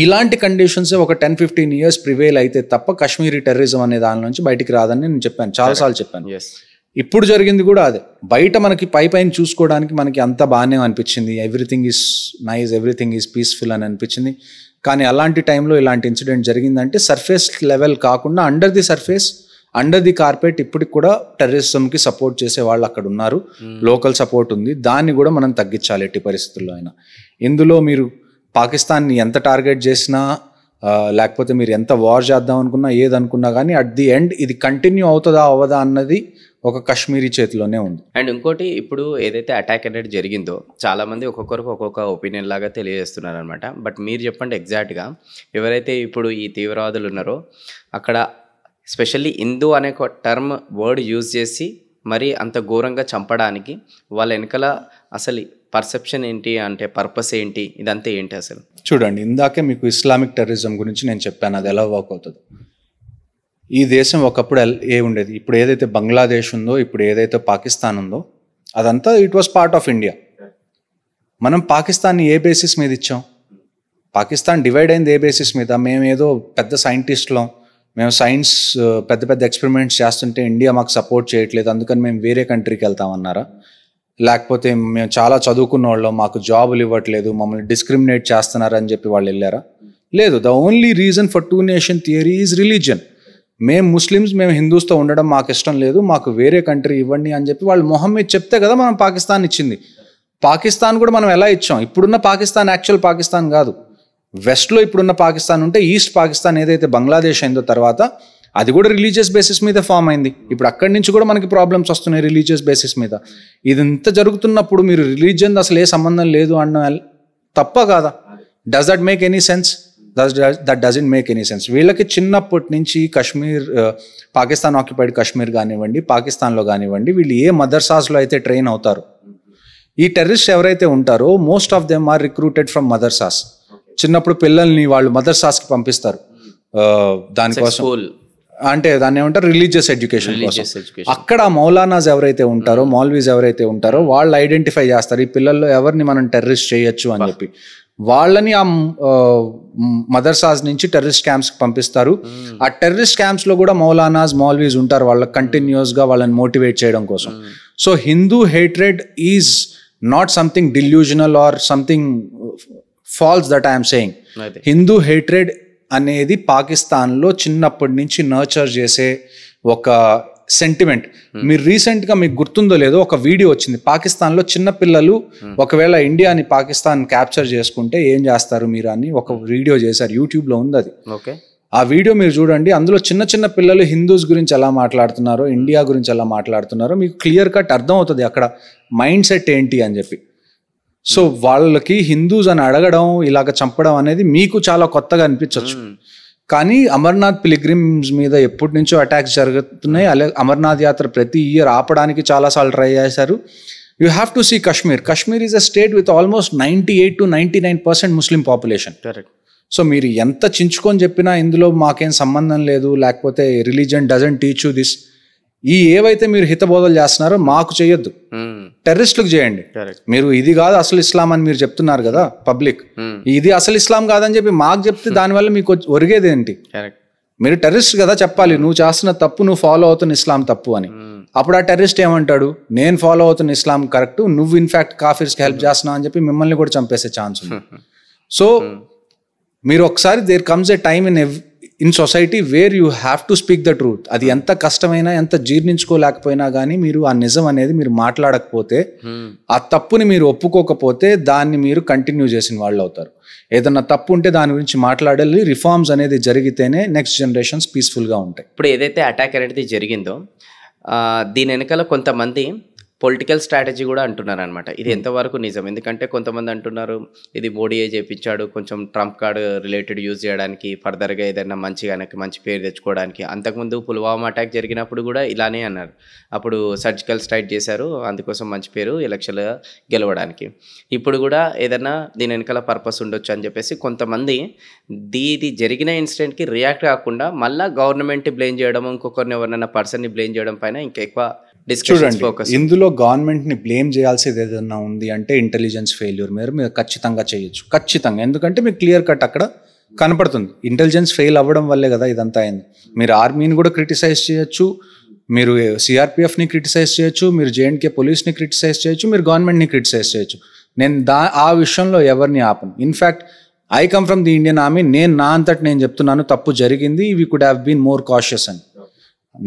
ఇలాంటి కండిషన్స్ ఒక 10-15 years ప్రివేల్ అయితే తప్ప కాశ్మీరీ టెర్రరిజం అనే దాని నుంచి బయటికి రాదని నేను చెప్పాను, చాలాసార్లు చెప్పాను. ఇప్పుడు జరిగింది కూడా అదే. బయట మనకి పైన చూసుకోవడానికి మనకి అంత బాగానే అనిపించింది, everything is nice, everything is peaceful అని అనిపించింది. కానీ అలాంటి టైంలో ఇలాంటి ఇన్సిడెంట్ జరిగిందంటే సర్ఫేస్ లెవెల్ కాకుండా under the surface, under the carpet ఇప్పటికి కూడా టెర్రరిజంకి సపోర్ట్ చేసే వాళ్ళు అక్కడ ఉన్నారు. లోకల్ సపోర్ట్ ఉంది, దాన్ని కూడా మనం తగ్గించాలి ఎట్టి పరిస్థితుల్లో అయినా. ఇందులో మీరు పాకిస్తాన్ని ఎంత టార్గెట్ చేసినా లేకపోతే మీరు ఎంత వార్ చేద్దాం అనుకున్నా ఏదనుకున్నా కానీ అట్ ది ఎండ్ ఇది కంటిన్యూ అవుతుందా అవ్వదా అన్నది ఒక కాశ్మీరీ చేతిలోనే ఉంది. అండ్ ఇంకోటి, ఇప్పుడు ఏదైతే అటాక్ అనేది జరిగిందో చాలామంది ఒక్కొక్కరికి ఒక్కొక్క ఒపీనియన్ లాగా తెలియజేస్తున్నారు అనమాట. బట్ మీరు చెప్పండి ఎగ్జాక్ట్గా ఎవరైతే ఇప్పుడు ఈ తీవ్రవాదులు ఉన్నారో అక్కడ స్పెషల్లీ హిందూ అనే ఒక టర్మ్ వర్డ్ యూజ్ చేసి మరి అంత ఘోరంగా చంపడానికి వాళ్ళ వెనకాల అసలు పర్సెప్షన్ ఏంటి, అంటే పర్పస్ ఏంటి, ఇదంతా ఏంటి అసలు? చూడండి, ఇందాకే మీకు ఇస్లామిక్ టెర్రరిజం గురించి నేను చెప్పాను, అది ఎలా వర్క్ అవుతుంది. ఈ దేశం ఒకప్పుడు ఉండేది, ఇప్పుడు ఏదైతే బంగ్లాదేశ్ ఉందో, ఇప్పుడు ఏదైతే పాకిస్తాన్ ఉందో అదంతా it was part of India. మనం పాకిస్తాన్ని ఏ బేసిస్ మీద ఇచ్చాం? పాకిస్తాన్ డివైడ్ అయింది ఏ బేసిస్ మీద? మేము ఏదో పెద్ద సైంటిస్టులం, మేము సైన్స్ పెద్ద పెద్ద ఎక్స్పెరిమెంట్స్ చేస్తుంటే ఇండియా మాకు సపోర్ట్ చేయట్లేదు అందుకని మేము వేరే కంట్రీకి వెళ్తామన్నారా? లేకపోతే మేము చాలా చదువుకున్న వాళ్ళం, మాకు జాబులు ఇవ్వట్లేదు, మమ్మల్ని డిస్క్రిమినేట్ చేస్తున్నారని చెప్పి వాళ్ళు వెళ్ళారా? లేదు. The only reason for two nation theory is religion. మేము ముస్లిమ్స్, మేము హిందూస్తో ఉండడం మాకు ఇష్టం లేదు, మాకు వేరే కంట్రీ ఇవ్వండి అని చెప్పి వాళ్ళు మొహమ్మద్ చెప్తే కదా మనం పాకిస్తాన్ ఇచ్చింది. పాకిస్తాన్ కూడా మనం ఎలా ఇచ్చాం? ఇప్పుడున్న పాకిస్తాన్ యాక్చువల్ పాకిస్తాన్ కాదు. వెస్ట్లో ఇప్పుడున్న పాకిస్తాన్ ఉంటే ఈస్ట్ పాకిస్తాన్ ఏదైతే బంగ్లాదేశ్ అయిందో తర్వాత అది కూడా రిలీజియస్ బేసిస్ మీద ఫామ్ అయింది. ఇప్పుడు అక్కడి నుంచి కూడా మనకి ప్రాబ్లమ్స్ వస్తున్నాయి రిలీజియస్ బేసిస్ మీద. ఇదంతా జరుగుతున్నప్పుడు మీరు రిలీజియన్ అసలు ఏ సంబంధం లేదు అన్న తప్ప కాదా? Does that make any sense? That doesn't make any sense. వీళ్ళకి చిన్నప్పటి నుంచి కాశ్మీర్, పాకిస్తాన్ ఆక్యుపైడ్ కాశ్మీర్ కానివ్వండి, పాకిస్తాన్లో కానివ్వండి, వీళ్ళు ఏ మదర్సాస్లో అయితే ట్రైన్ అవుతారు, ఈ టెర్రరిస్ట్ ఎవరైతే ఉంటారో most of them are recruited from madrasas. చిన్నప్పుడు పిల్లల్ని వాళ్ళు మదర్సాస్కి పంపిస్తారు దానికోసం, అంటే దాన్ని ఏమంటారు, రిలీజియస్ ఎడ్యుకేషన్ కోసం. అక్కడ మౌలానాస్ ఎవరైతే ఉంటారో, మౌల్వీస్ ఎవరైతే ఉంటారో వాళ్ళు ఐడెంటిఫై చేస్తారు ఈ పిల్లల్లో ఎవరిని మనం టెర్రరిస్ట్ చేయొచ్చు అని చెప్పి. వాళ్ళని ఆ మదర్సాస్ నుంచి టెర్రరిస్ట్ క్యాంప్స్కి పంపిస్తారు. ఆ టెర్రరిస్ట్ క్యాంప్స్లో కూడా మౌలానాస్, మౌల్వీస్ ఉంటారు వాళ్ళకి కంటిన్యూస్గా వాళ్ళని మోటివేట్ చేయడం కోసం. So Hindu hatred is not something డిల్యూజనల్ or something false that I'm saying. Hindu hatred అనేది పాకిస్తాన్లో చిన్నప్పటి నుంచి నర్చర్ చేసే ఒక సెంటిమెంట్. మీరు రీసెంట్గా మీకు గుర్తుందో లేదో ఒక వీడియో వచ్చింది, పాకిస్తాన్లో చిన్నపిల్లలు ఒకవేళ ఇండియాని పాకిస్తాన్ క్యాప్చర్ చేసుకుంటే ఏం చేస్తారు మీరు అని ఒక వీడియో చేశారు, యూట్యూబ్లో ఉంది అది. ఆ వీడియో మీరు చూడండి. అందులో చిన్న చిన్న పిల్లలు హిందూస్ గురించి ఎలా మాట్లాడుతున్నారో, ఇండియా గురించి ఎలా మాట్లాడుతున్నారో మీకు క్లియర్ కట్ అర్థం అవుతుంది అక్కడ మైండ్ సెట్ ఏంటి అని చెప్పి. సో వాళ్ళకి హిందూస్ అని అడగడం, ఇలాగ చంపడం అనేది మీకు చాలా కొత్తగా అనిపించవచ్చు, కానీ అమర్నాథ్ పిలిగ్రిమ్స్ మీద ఎప్పటి నుంచో అటాక్స్ జరుగుతున్నాయి. అలాగే అమర్నాథ్ యాత్ర ప్రతి ఇయర్ ఆపడానికి చాలాసార్లు ట్రై చేశారు. You have to see Kashmir. Kashmir is a state with almost 98 to 99% Muslim population. So మీరు ఎంత చించుకొని చెప్పినా ఇందులో మాకేం సంబంధం లేదు, లేకపోతే religion doesn't teach you this, ఈ ఏవైతే మీరు హితబోధలు చేస్తున్నారో మాకు చేయొద్దు, టెర్రరిస్టులకు చేయండి. మీరు ఇది కాదు అసలు ఇస్లాం అని మీరు చెప్తున్నారు కదా పబ్లిక్, ఇది అసలు ఇస్లాం కాదని చెప్పి మాకు చెప్తే దానివల్ల మీకు ఒరిగేది ఏంటి? మీరు టెర్రరిస్ట్ కదా చెప్పాలి, నువ్వు చేస్తున్న తప్పు, నువ్వు ఫాలో అవుతున్న ఇస్లాం తప్పు అని. అప్పుడు ఆ టెర్రరిస్ట్ ఏమంటాడు, నేను ఫాలో అవుతున్న ఇస్లాం కరెక్ట్, నువ్వు ఇన్ఫాక్ట్ కాఫీర్స్కి హెల్ప్ చేస్తున్నావు అని చెప్పి మిమ్మల్ని కూడా చంపేసే ఛాన్స్ ఉంది. సో మీరు ఒకసారి there comes a time in society where you have to speak the truth. అది ఎంత కష్టమైనా, ఎంత జీర్ణించుకోలేకపోయినా కానీ మీరు ఆ నిజం అనేది మీరు మాట్లాడకపోతే, ఆ తప్పుని మీరు ఒప్పుకోకపోతే దాన్ని మీరు కంటిన్యూ చేసిన వాళ్ళు అవుతారు. ఏదన్నా తప్పు ఉంటే దాని గురించి మాట్లాడాలి, రిఫార్మ్స్ అనేది జరిగితేనే నెక్స్ట్ జనరేషన్స్ పీస్ఫుల్గా ఉంటాయి. ఇప్పుడు ఏదైతే అటాక్ అనేది జరిగిందో దీని వెనకాల కొంతమంది పొలిటికల్ స్ట్రాటజీ కూడా అంటున్నారు అనమాట. ఇది ఎంతవరకు నిజం? ఎందుకంటే కొంతమంది అంటున్నారు ఇది మోడీయే చేపించాడు, కొంచెం ట్రంప్ కార్డ్ రిలేటెడ్ యూజ్ చేయడానికి, ఫర్దర్గా ఏదైనా మంచి పేరు తెచ్చుకోవడానికి. అంతకుముందు పుల్వామా అటాక్ జరిగినప్పుడు కూడా ఇలానే అన్నారు, అప్పుడు సర్జికల్ స్ట్రైక్ చేశారు, అందుకోసం మంచి పేరు ఎలక్షన్లు గెలవడానికి. ఇప్పుడు కూడా ఏదైనా దీని వెనకాల పర్పస్ ఉండొచ్చు అని చెప్పేసి కొంతమంది ఇది జరిగిన ఇన్సిడెంట్కి రియాక్ట్ కాకుండా మళ్ళీ గవర్నమెంట్ బ్లేమ్ చేయడం, ఇంకొకరిని ఎవరినైనా పర్సన్ని బ్లేమ్ చేయడం పైన ఇంకా ఎక్కువ చూడండి. ఇందులో గవర్నమెంట్ని బ్లేమ్ చేయాల్సింది ఏదన్నా ఉంది అంటే ఇంటెలిజెన్స్ ఫెయిల్యూర్ మీరు ఖచ్చితంగా చేయొచ్చు, ఖచ్చితంగా. ఎందుకంటే మీకు క్లియర్ కట్ అక్కడ కనపడుతుంది, ఇంటెలిజెన్స్ ఫెయిల్ అవ్వడం వల్లే కదా ఇదంతా అయింది. మీరు ఆర్మీని కూడా క్రిటిసైజ్ చేయొచ్చు, మీరు సిఆర్పిఎఫ్ని క్రిటిసైజ్ చేయొచ్చు, మీరు జేఎండ్కే పోలీస్ని క్రిటిసైజ్ చేయొచ్చు, మీరు గవర్నమెంట్ని క్రిటిసైజ్ చేయొచ్చు. నేను ఆ విషయంలో ఎవరిని ఆపను. In fact I come from the Indian army, నేను నా అంతటి నేను చెప్తున్నాను తప్పు జరిగింది, we could have been more cautious అని.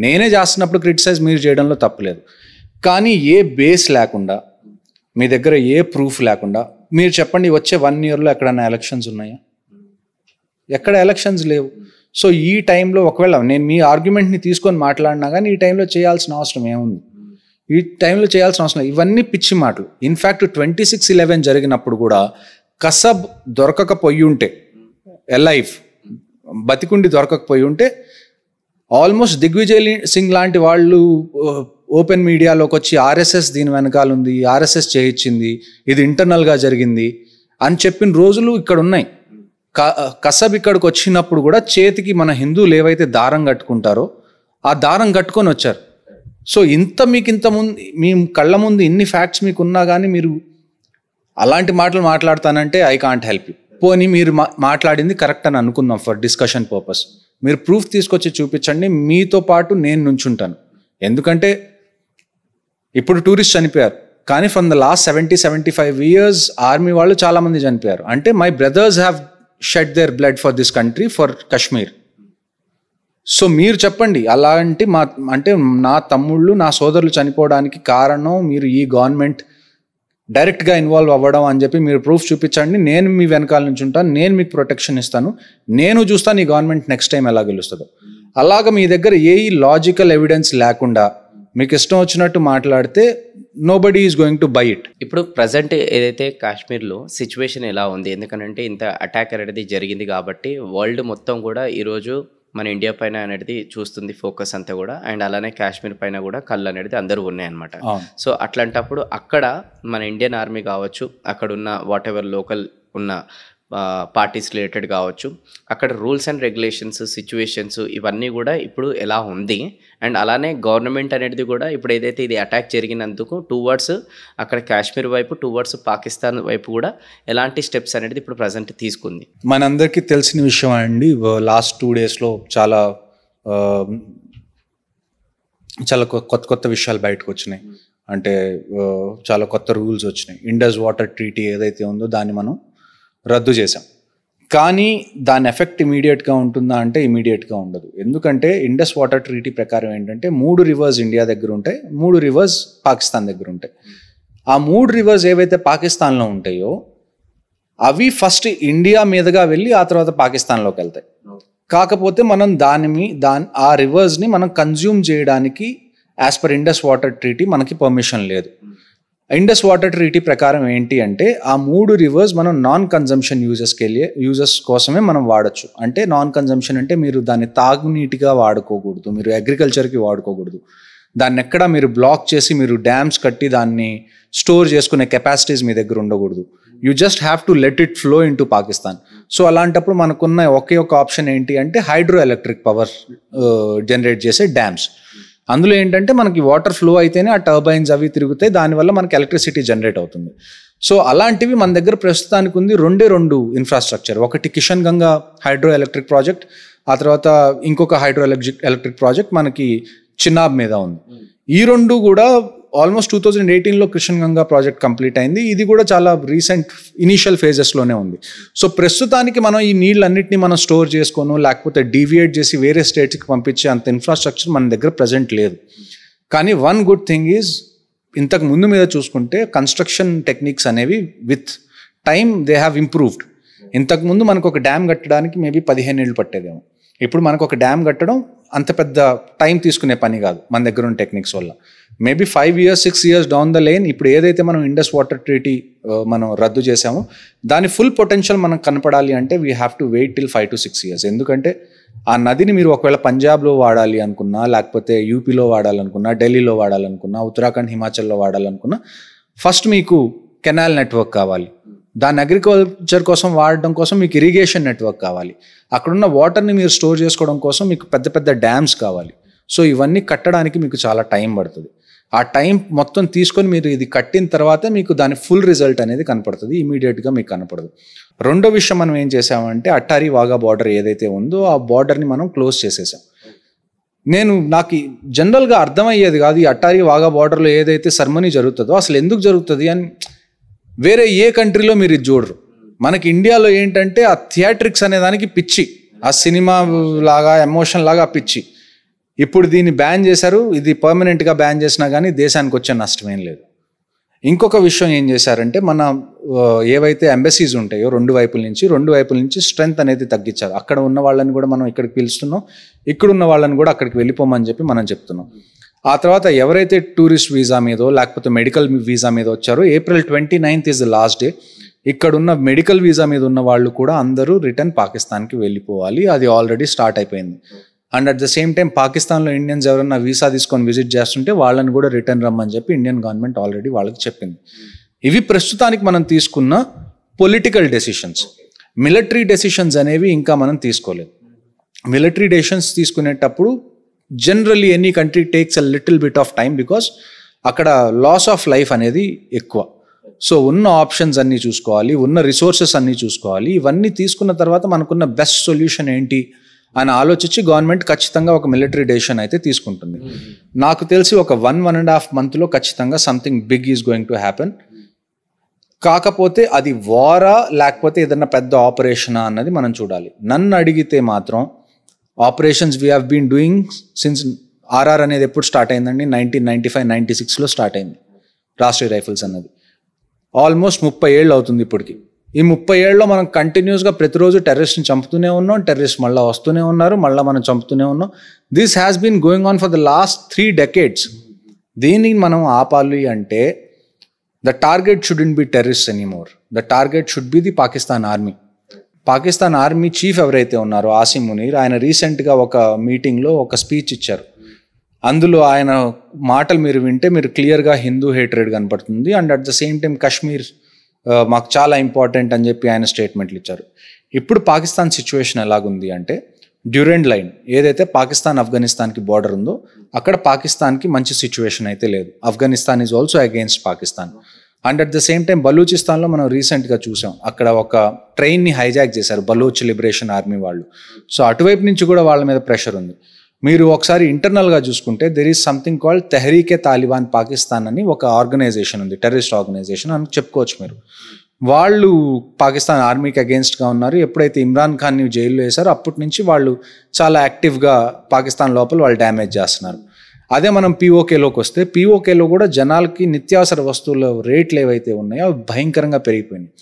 నేనే చేస్తున్నప్పుడు క్రిటిసైజ్ మీరు చేయడంలో తప్పులేదు. కానీ ఏ బేస్ లేకుండా, మీ దగ్గర ఏ ప్రూఫ్ లేకుండా మీరు చెప్పండి వచ్చే 1 yearలో ఎక్కడైనా ఎలక్షన్స్ ఉన్నాయా? ఎక్కడ ఎలక్షన్స్ లేవు. సో ఈ టైంలో ఒకవేళ నేను మీ ఆర్గ్యుమెంట్ని తీసుకొని మాట్లాడినా కానీ ఈ టైంలో చేయాల్సిన అవసరం ఏముంది? ఈ టైంలో చేయాల్సిన అవసరం ఇవన్నీ పిచ్చి మాటలు. ఇన్ఫ్యాక్ట్ 26/11 జరిగినప్పుడు కూడా కసబ్ దొరకకపోయి ఉంటే, ఎలైవ్ బతికుండి దొరకకపోయి ఉంటే, ఆల్మోస్ట్ దిగ్విజయ్ సింగ్ లాంటి వాళ్ళు ఓపెన్ మీడియాలోకి వచ్చి ఆర్ఎస్ఎస్ దీని వెనకాల ఉంది, ఆర్ఎస్ఎస్ చేయించింది, ఇది ఇంటర్నల్గా జరిగింది అని చెప్పిన రోజులు ఇక్కడ ఉన్నాయి. కసబ్ ఇక్కడికి వచ్చినప్పుడు కూడా చేతికి మన హిందువులు ఏవైతే దారం కట్టుకుంటారో ఆ దారం కట్టుకొని వచ్చారు. సో మీకు ఇంతకుముందు మీ కళ్ళ ముందు ఇన్ని ఫ్యాక్ట్స్ మీకు ఉన్నా కానీ మీరు అలాంటి మాటలు మాట్లాడతానంటే ఐ కాంట్ హెల్ప్ యూ. పోనీ మీరు మాట్లాడింది కరెక్ట్ అని అనుకుందాం ఫర్ డిస్కషన్ పర్పస్, మీరు ప్రూఫ్ తీసుకొచ్చి చూపించండి, మీతో పాటు నేను నుంచుంటాను. ఎందుకంటే ఇప్పుడు టూరిస్ట్ చనిపోయారు, కానీ from the last 70-75 years army వాళ్ళు చాలామంది చనిపోయారు. అంటే my brothers have shed their blood for this country, for Kashmir. So మీరు చెప్పండి, అలాంటి అంటే నా తమ్ముళ్ళు, నా సోదరులు చనిపోవడానికి కారణం మీరు ఈ గవర్నమెంట్ డైరెక్ట్గా ఇన్వాల్వ్ అవ్వడం అని చెప్పి మీరు ప్రూఫ్ చూపించండి. నేను మీ వెనకాల నుంచి ఉంటాను, నేను మీకు ప్రొటెక్షన్ ఇస్తాను, నేను చూస్తాను ఈ గవర్నమెంట్ నెక్స్ట్ టైం ఎలా గెలుస్తుందో. అలాగ మీ దగ్గర ఏ లాజికల్ ఎవిడెన్స్ లేకుండా మీకు ఇష్టం వచ్చినట్టు మాట్లాడితే nobody is going to buy it. ఇప్పుడు ప్రజెంట్ ఏదైతే కాశ్మీర్లో సిచ్యువేషన్ ఎలా ఉంది, ఎందుకంటే ఇంత అటాక్ అనేది జరిగింది కాబట్టి వరల్డ్ మొత్తం కూడా ఈరోజు మన ఇండియా పైన అనేది చూస్తుంది ఫోకస్ అంతా కూడా, అండ్ అలానే కాశ్మీర్ పైన కూడా కళ్ళు అనేది అందరూ ఉన్నాయన్నమాట. సో అట్లాంటప్పుడు అక్కడ మన ఇండియన్ ఆర్మీ కావచ్చు, అక్కడ ఉన్న వాట్ ఎవర్ లోకల్ ఉన్న పార్టీస్ రిలేటెడ్ కావచ్చు, అక్కడ రూల్స్ అండ్ రెగ్యులేషన్స్, సిచ్యువేషన్స్ ఇవన్నీ కూడా ఇప్పుడు ఎలా ఉంది, అండ్ అలానే గవర్నమెంట్ అనేది కూడా ఇప్పుడు ఏదైతే ఇది అటాక్ జరిగినందుకు టువర్డ్స్ అక్కడ కాశ్మీర్ వైపు, టువర్డ్స్ పాకిస్తాన్ వైపు కూడా ఎలాంటి స్టెప్స్ అనేది ఇప్పుడు ప్రజెంట్ తీసుకుంది. మనందరికీ తెలిసిన విషయం అండి, లాస్ట్ 2 daysలో చాలా కొత్త విషయాలు బయటకు వచ్చినాయి. అంటే చాలా కొత్త రూల్స్ వచ్చినాయి. ఇండస్ వాటర్ ట్రీటీ ఏదైతే ఉందో దాన్ని మనం రద్దు చేసాం. కానీ దాని ఎఫెక్ట్ ఇమీడియట్గా ఉంటుందా అంటే ఇమీడియట్గా ఉండదు. ఎందుకంటే ఇండస్ వాటర్ ట్రీటీ ప్రకారం ఏంటంటే 3 rivers ఇండియా దగ్గర ఉంటాయి, 3 rivers పాకిస్తాన్ దగ్గర ఉంటాయి. ఆ 3 rivers ఏవైతే పాకిస్తాన్లో ఉంటాయో అవి ఫస్ట్ ఇండియా మీదుగా వెళ్ళి ఆ తర్వాత పాకిస్తాన్లోకి వెళ్తాయి. కాకపోతే మనం ఆ రివర్స్ని మనం కన్జ్యూమ్ చేయడానికి as per Indus water treaty మనకి పర్మిషన్ లేదు. ఇండస్ వాటర్ ట్రీటీ ప్రకారం ఏంటి అంటే ఆ 3 rivers మనం నాన్ కన్జంప్షన్ యూజెస్ కోసమే మనం వాడచ్చు. అంటే నాన్ కన్జంప్షన్ అంటే మీరు దాన్ని తాగునీటిగా వాడుకోకూడదు, మీరు అగ్రికల్చర్కి వాడుకోకూడదు, దాన్ని ఎక్కడ మీరు బ్లాక్ చేసి మీరు డ్యామ్స్ కట్టి దాన్ని స్టోర్ చేసుకునే కెపాసిటీస్ మీ దగ్గర ఉండకూడదు. You just have to let it flow in to Pakistan. So అలాంటప్పుడు మనకున్న ఒకే ఒక ఆప్షన్ ఏంటి అంటే హైడ్రో ఎలక్ట్రిక్ పవర్ జనరేట్ చేసే డ్యామ్స్. అందులో ఏంటంటే మనకి వాటర్ ఫ్లో అయితేనే ఆ టర్బైన్స్ అవి తిరుగుతాయి, దానివల్ల మనకి ఎలక్ట్రిసిటీ జనరేట్ అవుతుంది. సో అలాంటివి మన దగ్గర ప్రస్తుతానికి ఉంది 2 ఇన్ఫ్రాస్ట్రక్చర్. ఒకటి Kishan Ganga hydro electric project, ఆ తర్వాత ఇంకొక హైడ్రో ఎలక్ట్రిక్ ప్రాజెక్ట్ మనకి చిన్నాబ్ మీద ఉంది. ఈ 2 కూడా ఆల్మోస్ట్ 2018లో కిషన్ గంగా ప్రాజెక్ట్ కంప్లీట్ అయింది. ఇది కూడా చాలా రీసెంట్ ఇనీషియల్ ఫేజెస్లోనే ఉంది. సో ప్రస్తుతానికి మనం ఈ నీళ్ళన్నింటినీ మనం స్టోర్ చేసుకోను, లేకపోతే డీవియేట్ చేసి వేరే స్టేట్స్కి పంపించే అంత ఇన్ఫ్రాస్ట్రక్చర్ మన దగ్గర ప్రజెంట్ లేదు. కానీ వన్ గుడ్ థింగ్ ఈజ్, ఇంతకు ముందు మీద చూసుకుంటే కన్స్ట్రక్షన్ టెక్నిక్స్ అనేవి with time they have improved. ఇంతకుముందు మనకు ఒక డ్యామ్ కట్టడానికి మేబీ 15 ఏళ్ళు పట్టేదేమో. ఇప్పుడు మనకు ఒక డ్యామ్ కట్టడం అంత పెద్ద టైం తీసుకునే పని కాదు మన దగ్గర ఉన్న టెక్నిక్స్ వల్ల. Maybe 5 years 6 years down the line ఇప్పుడు ఏదైతే మనం ఇండస్ వాటర్ ట్రీటీ మనం రద్దు చేసామో దాని ఫుల్ పొటెన్షియల్ మనకు కనపడాలి అంటే we have to wait till 5 to 6 years. ఎందుకంటే ఆ నదిని మీరు ఒకవేళ పంజాబ్లో వాడాలి అనుకున్నా, లేకపోతే యూపీలో వాడాలనుకున్నా, ఢిల్లీలో వాడాలనుకున్నా, ఉత్తరాఖండ్ హిమాచల్లో వాడాలనుకున్నా, ఫస్ట్ మీకు కెనాల్ నెట్వర్క్ కావాలి. దాన్ని అగ్రికల్చర్ కోసం వాడడం కోసం మీకు ఇరిగేషన్ నెట్వర్క్ కావాలి. అక్కడున్న వాటర్ని మీరు స్టోర్ చేసుకోవడం కోసం మీకు పెద్ద పెద్ద డ్యామ్స్ కావాలి. సో ఇవన్నీ కట్టడానికి మీకు చాలా టైం పడుతుంది. ఆ టైం మొత్తం తీసుకొని మీరు ఇది కట్టిన తర్వాత మీకు దాని ఫుల్ రిజల్ట్ అనేది కనపడుతుంది, ఇమీడియట్గా మీకు కనపడదు. రెండో విషయం మనం ఏం చేసామంటే అట్టారీ వాగా బార్డర్ ఏదైతే ఉందో ఆ బార్డర్ని మనం క్లోజ్ చేసేసాం. నాకు జనరల్గా అర్థమయ్యేది కాదు ఈ అట్టారీ వాగా బార్డర్లో ఏదైతే సెరమనీ జరుగుతుందో అసలు ఎందుకు జరుగుతుంది అని. వేరే ఏ కంట్రీలో మీరు ఇది చూడరు. మనకి ఇండియాలో ఏంటంటే ఆ థియేట్రిక్స్ అనే దానికి పిచ్చి, ఆ సినిమా లాగా ఎమోషన్ లాగా పిచ్చి. ఇప్పుడు దీన్ని బ్యాన్ చేశారు, ఇది పర్మనెంట్గా బ్యాన్ చేసినా కానీ దేశానికి వచ్చే నష్టమేం లేదు. ఇంకొక విషయం ఏం చేశారంటే మన ఏవైతే ఎంబసీస్ ఉంటాయో రెండు వైపుల నుంచి స్ట్రెంత్ అనేది తగ్గించారు. అక్కడ ఉన్న వాళ్ళని కూడా మనం ఇక్కడికి పిలుస్తున్నాం, ఇక్కడ ఉన్న వాళ్ళని కూడా అక్కడికి వెళ్ళిపోమని చెప్పి మనం చెప్తున్నాం. ఆ తర్వాత ఎవరైతే టూరిస్ట్ వీసా మీదో లేకపోతే మెడికల్ వీసా మీద వచ్చారో April 29th is the last day. ఇక్కడున్న మెడికల్ వీసా మీద ఉన్న వాళ్ళు కూడా అందరూ రిటర్న్ పాకిస్తాన్కి వెళ్ళిపోవాలి. అది ఆల్రెడీ స్టార్ట్ అయిపోయింది. And at the same time పాకిస్తాన్లో ఇండియన్స్ ఎవరైనా వీసా తీసుకొని విజిట్ చేస్తుంటే వాళ్ళని కూడా రిటర్న్ రమ్మని చెప్పి ఇండియన్ గవర్నమెంట్ ఆల్రెడీ వాళ్ళకి చెప్పింది. ఇవి ప్రస్తుతానికి మనం తీసుకున్న పొలిటికల్ డెసిషన్స్. మిలిటరీ డెసిషన్స్ అనేవి ఇంకా మనం తీసుకోలేదు. మిలిటరీ డెసిషన్స్ తీసుకునేటప్పుడు generally any country takes a little bit of time because అక్కడ లాస్ ఆఫ్ లైఫ్ అనేది ఎక్కువ. సో ఉన్న ఆప్షన్స్ అన్నీ చూసుకోవాలి, ఉన్న రిసోర్సెస్ అన్నీ చూసుకోవాలి. ఇవన్నీ తీసుకున్న తర్వాత మనకున్న బెస్ట్ సొల్యూషన్ ఏంటి అని ఆలోచించి గవర్నమెంట్ ఖచ్చితంగా ఒక మిలిటరీ డెసిషన్ అయితే తీసుకుంటుంది. నాకు తెలిసి ఒక 1.5 monthలో ఖచ్చితంగా something big is going to happen. కాకపోతే అది వారా లేకపోతే ఏదన్నా పెద్ద ఆపరేషనా అన్నది మనం చూడాలి. నన్ను అడిగితే మాత్రం operations we have been doing since RR అనేది ఎప్పుడు స్టార్ట్ అయిందండి? 1995-96లో స్టార్ట్ అయింది రాష్ట్రీయ రైఫిల్స్ అన్నది. ఆల్మోస్ట్ 30 ఏళ్ళు అవుతుంది ఇప్పటికి. ఈ 30 ఏళ్ళలో మనం కంటిన్యూస్గా ప్రతిరోజు టెర్రరిస్ట్ని చంపుతూనే ఉన్నాం, టెర్రరిస్ట్ మళ్ళీ వస్తూనే ఉన్నారు, మళ్ళీ మనం చంపుతూనే ఉన్నాం. This has been going on for the last 3 decades. దీన్ని మనం ఆపాలి అంటే the target shouldn't be terrorist anymore. The target should be the Pakistan army. Pakistan army chief ఎవరైతే ఉన్నారో ఆసిమ్ మునీర్, ఆయన రీసెంట్గా ఒక మీటింగ్లో ఒక స్పీచ్ ఇచ్చారు. అందులో ఆయన మాటలు మీరు వింటే మీరు క్లియర్గా హిందూ హేట్రెడ్ కనపడుతుంది. And at the same time Kashmir మాకు చాలా ఇంపార్టెంట్ అని చెప్పి ఆయన స్టేట్మెంట్లు ఇచ్చారు. ఇప్పుడు పాకిస్తాన్ సిచ్యువేషన్ ఎలాగుంది అంటే డ్యూరెండ్ లైన్ ఏదైతే పాకిస్తాన్ ఆఫ్ఘనిస్తాన్కి బార్డర్ ఉందో అక్కడ పాకిస్తాన్కి మంచి సిచ్యువేషన్ అయితే లేదు. Afghanistan is also against Pakistan. And at the same time బలూచిస్తాన్లో మనం రీసెంట్గా చూసాం, అక్కడ ఒక ట్రైన్ని హైజాక్ చేశారు బలూచ్ లిబరేషన్ ఆర్మీ వాళ్ళు. సో అటువైపు నుంచి కూడా వాళ్ళ మీద ప్రెషర్ ఉంది. మీరు ఒకసారి ఇంటర్నల్గా చూసుకుంటే there is something called Tehreek Taliban Pakistan అని ఒక ఆర్గనైజేషన్ ఉంది, టెర్రరిస్ట్ ఆర్గనైజేషన్ అని చెప్పుకోవచ్చు మీరు. వాళ్ళు పాకిస్తాన్ ఆర్మీకి అగేన్స్ట్గా ఉన్నారు. ఎప్పుడైతే ఇమ్రాన్ ఖాన్ని జైల్లో వేశారో అప్పటి నుంచి వాళ్ళు చాలా యాక్టివ్గా పాకిస్తాన్ లోపల వాళ్ళు డ్యామేజ్ చేస్తున్నారు. అదే మనం పీఓకేలోకి వస్తే పీఓకేలో కూడా జనాలకి నిత్యావసర వస్తువుల రేట్లు ఏవైతే ఉన్నాయో అవి భయంకరంగా పెరిగిపోయినాయి.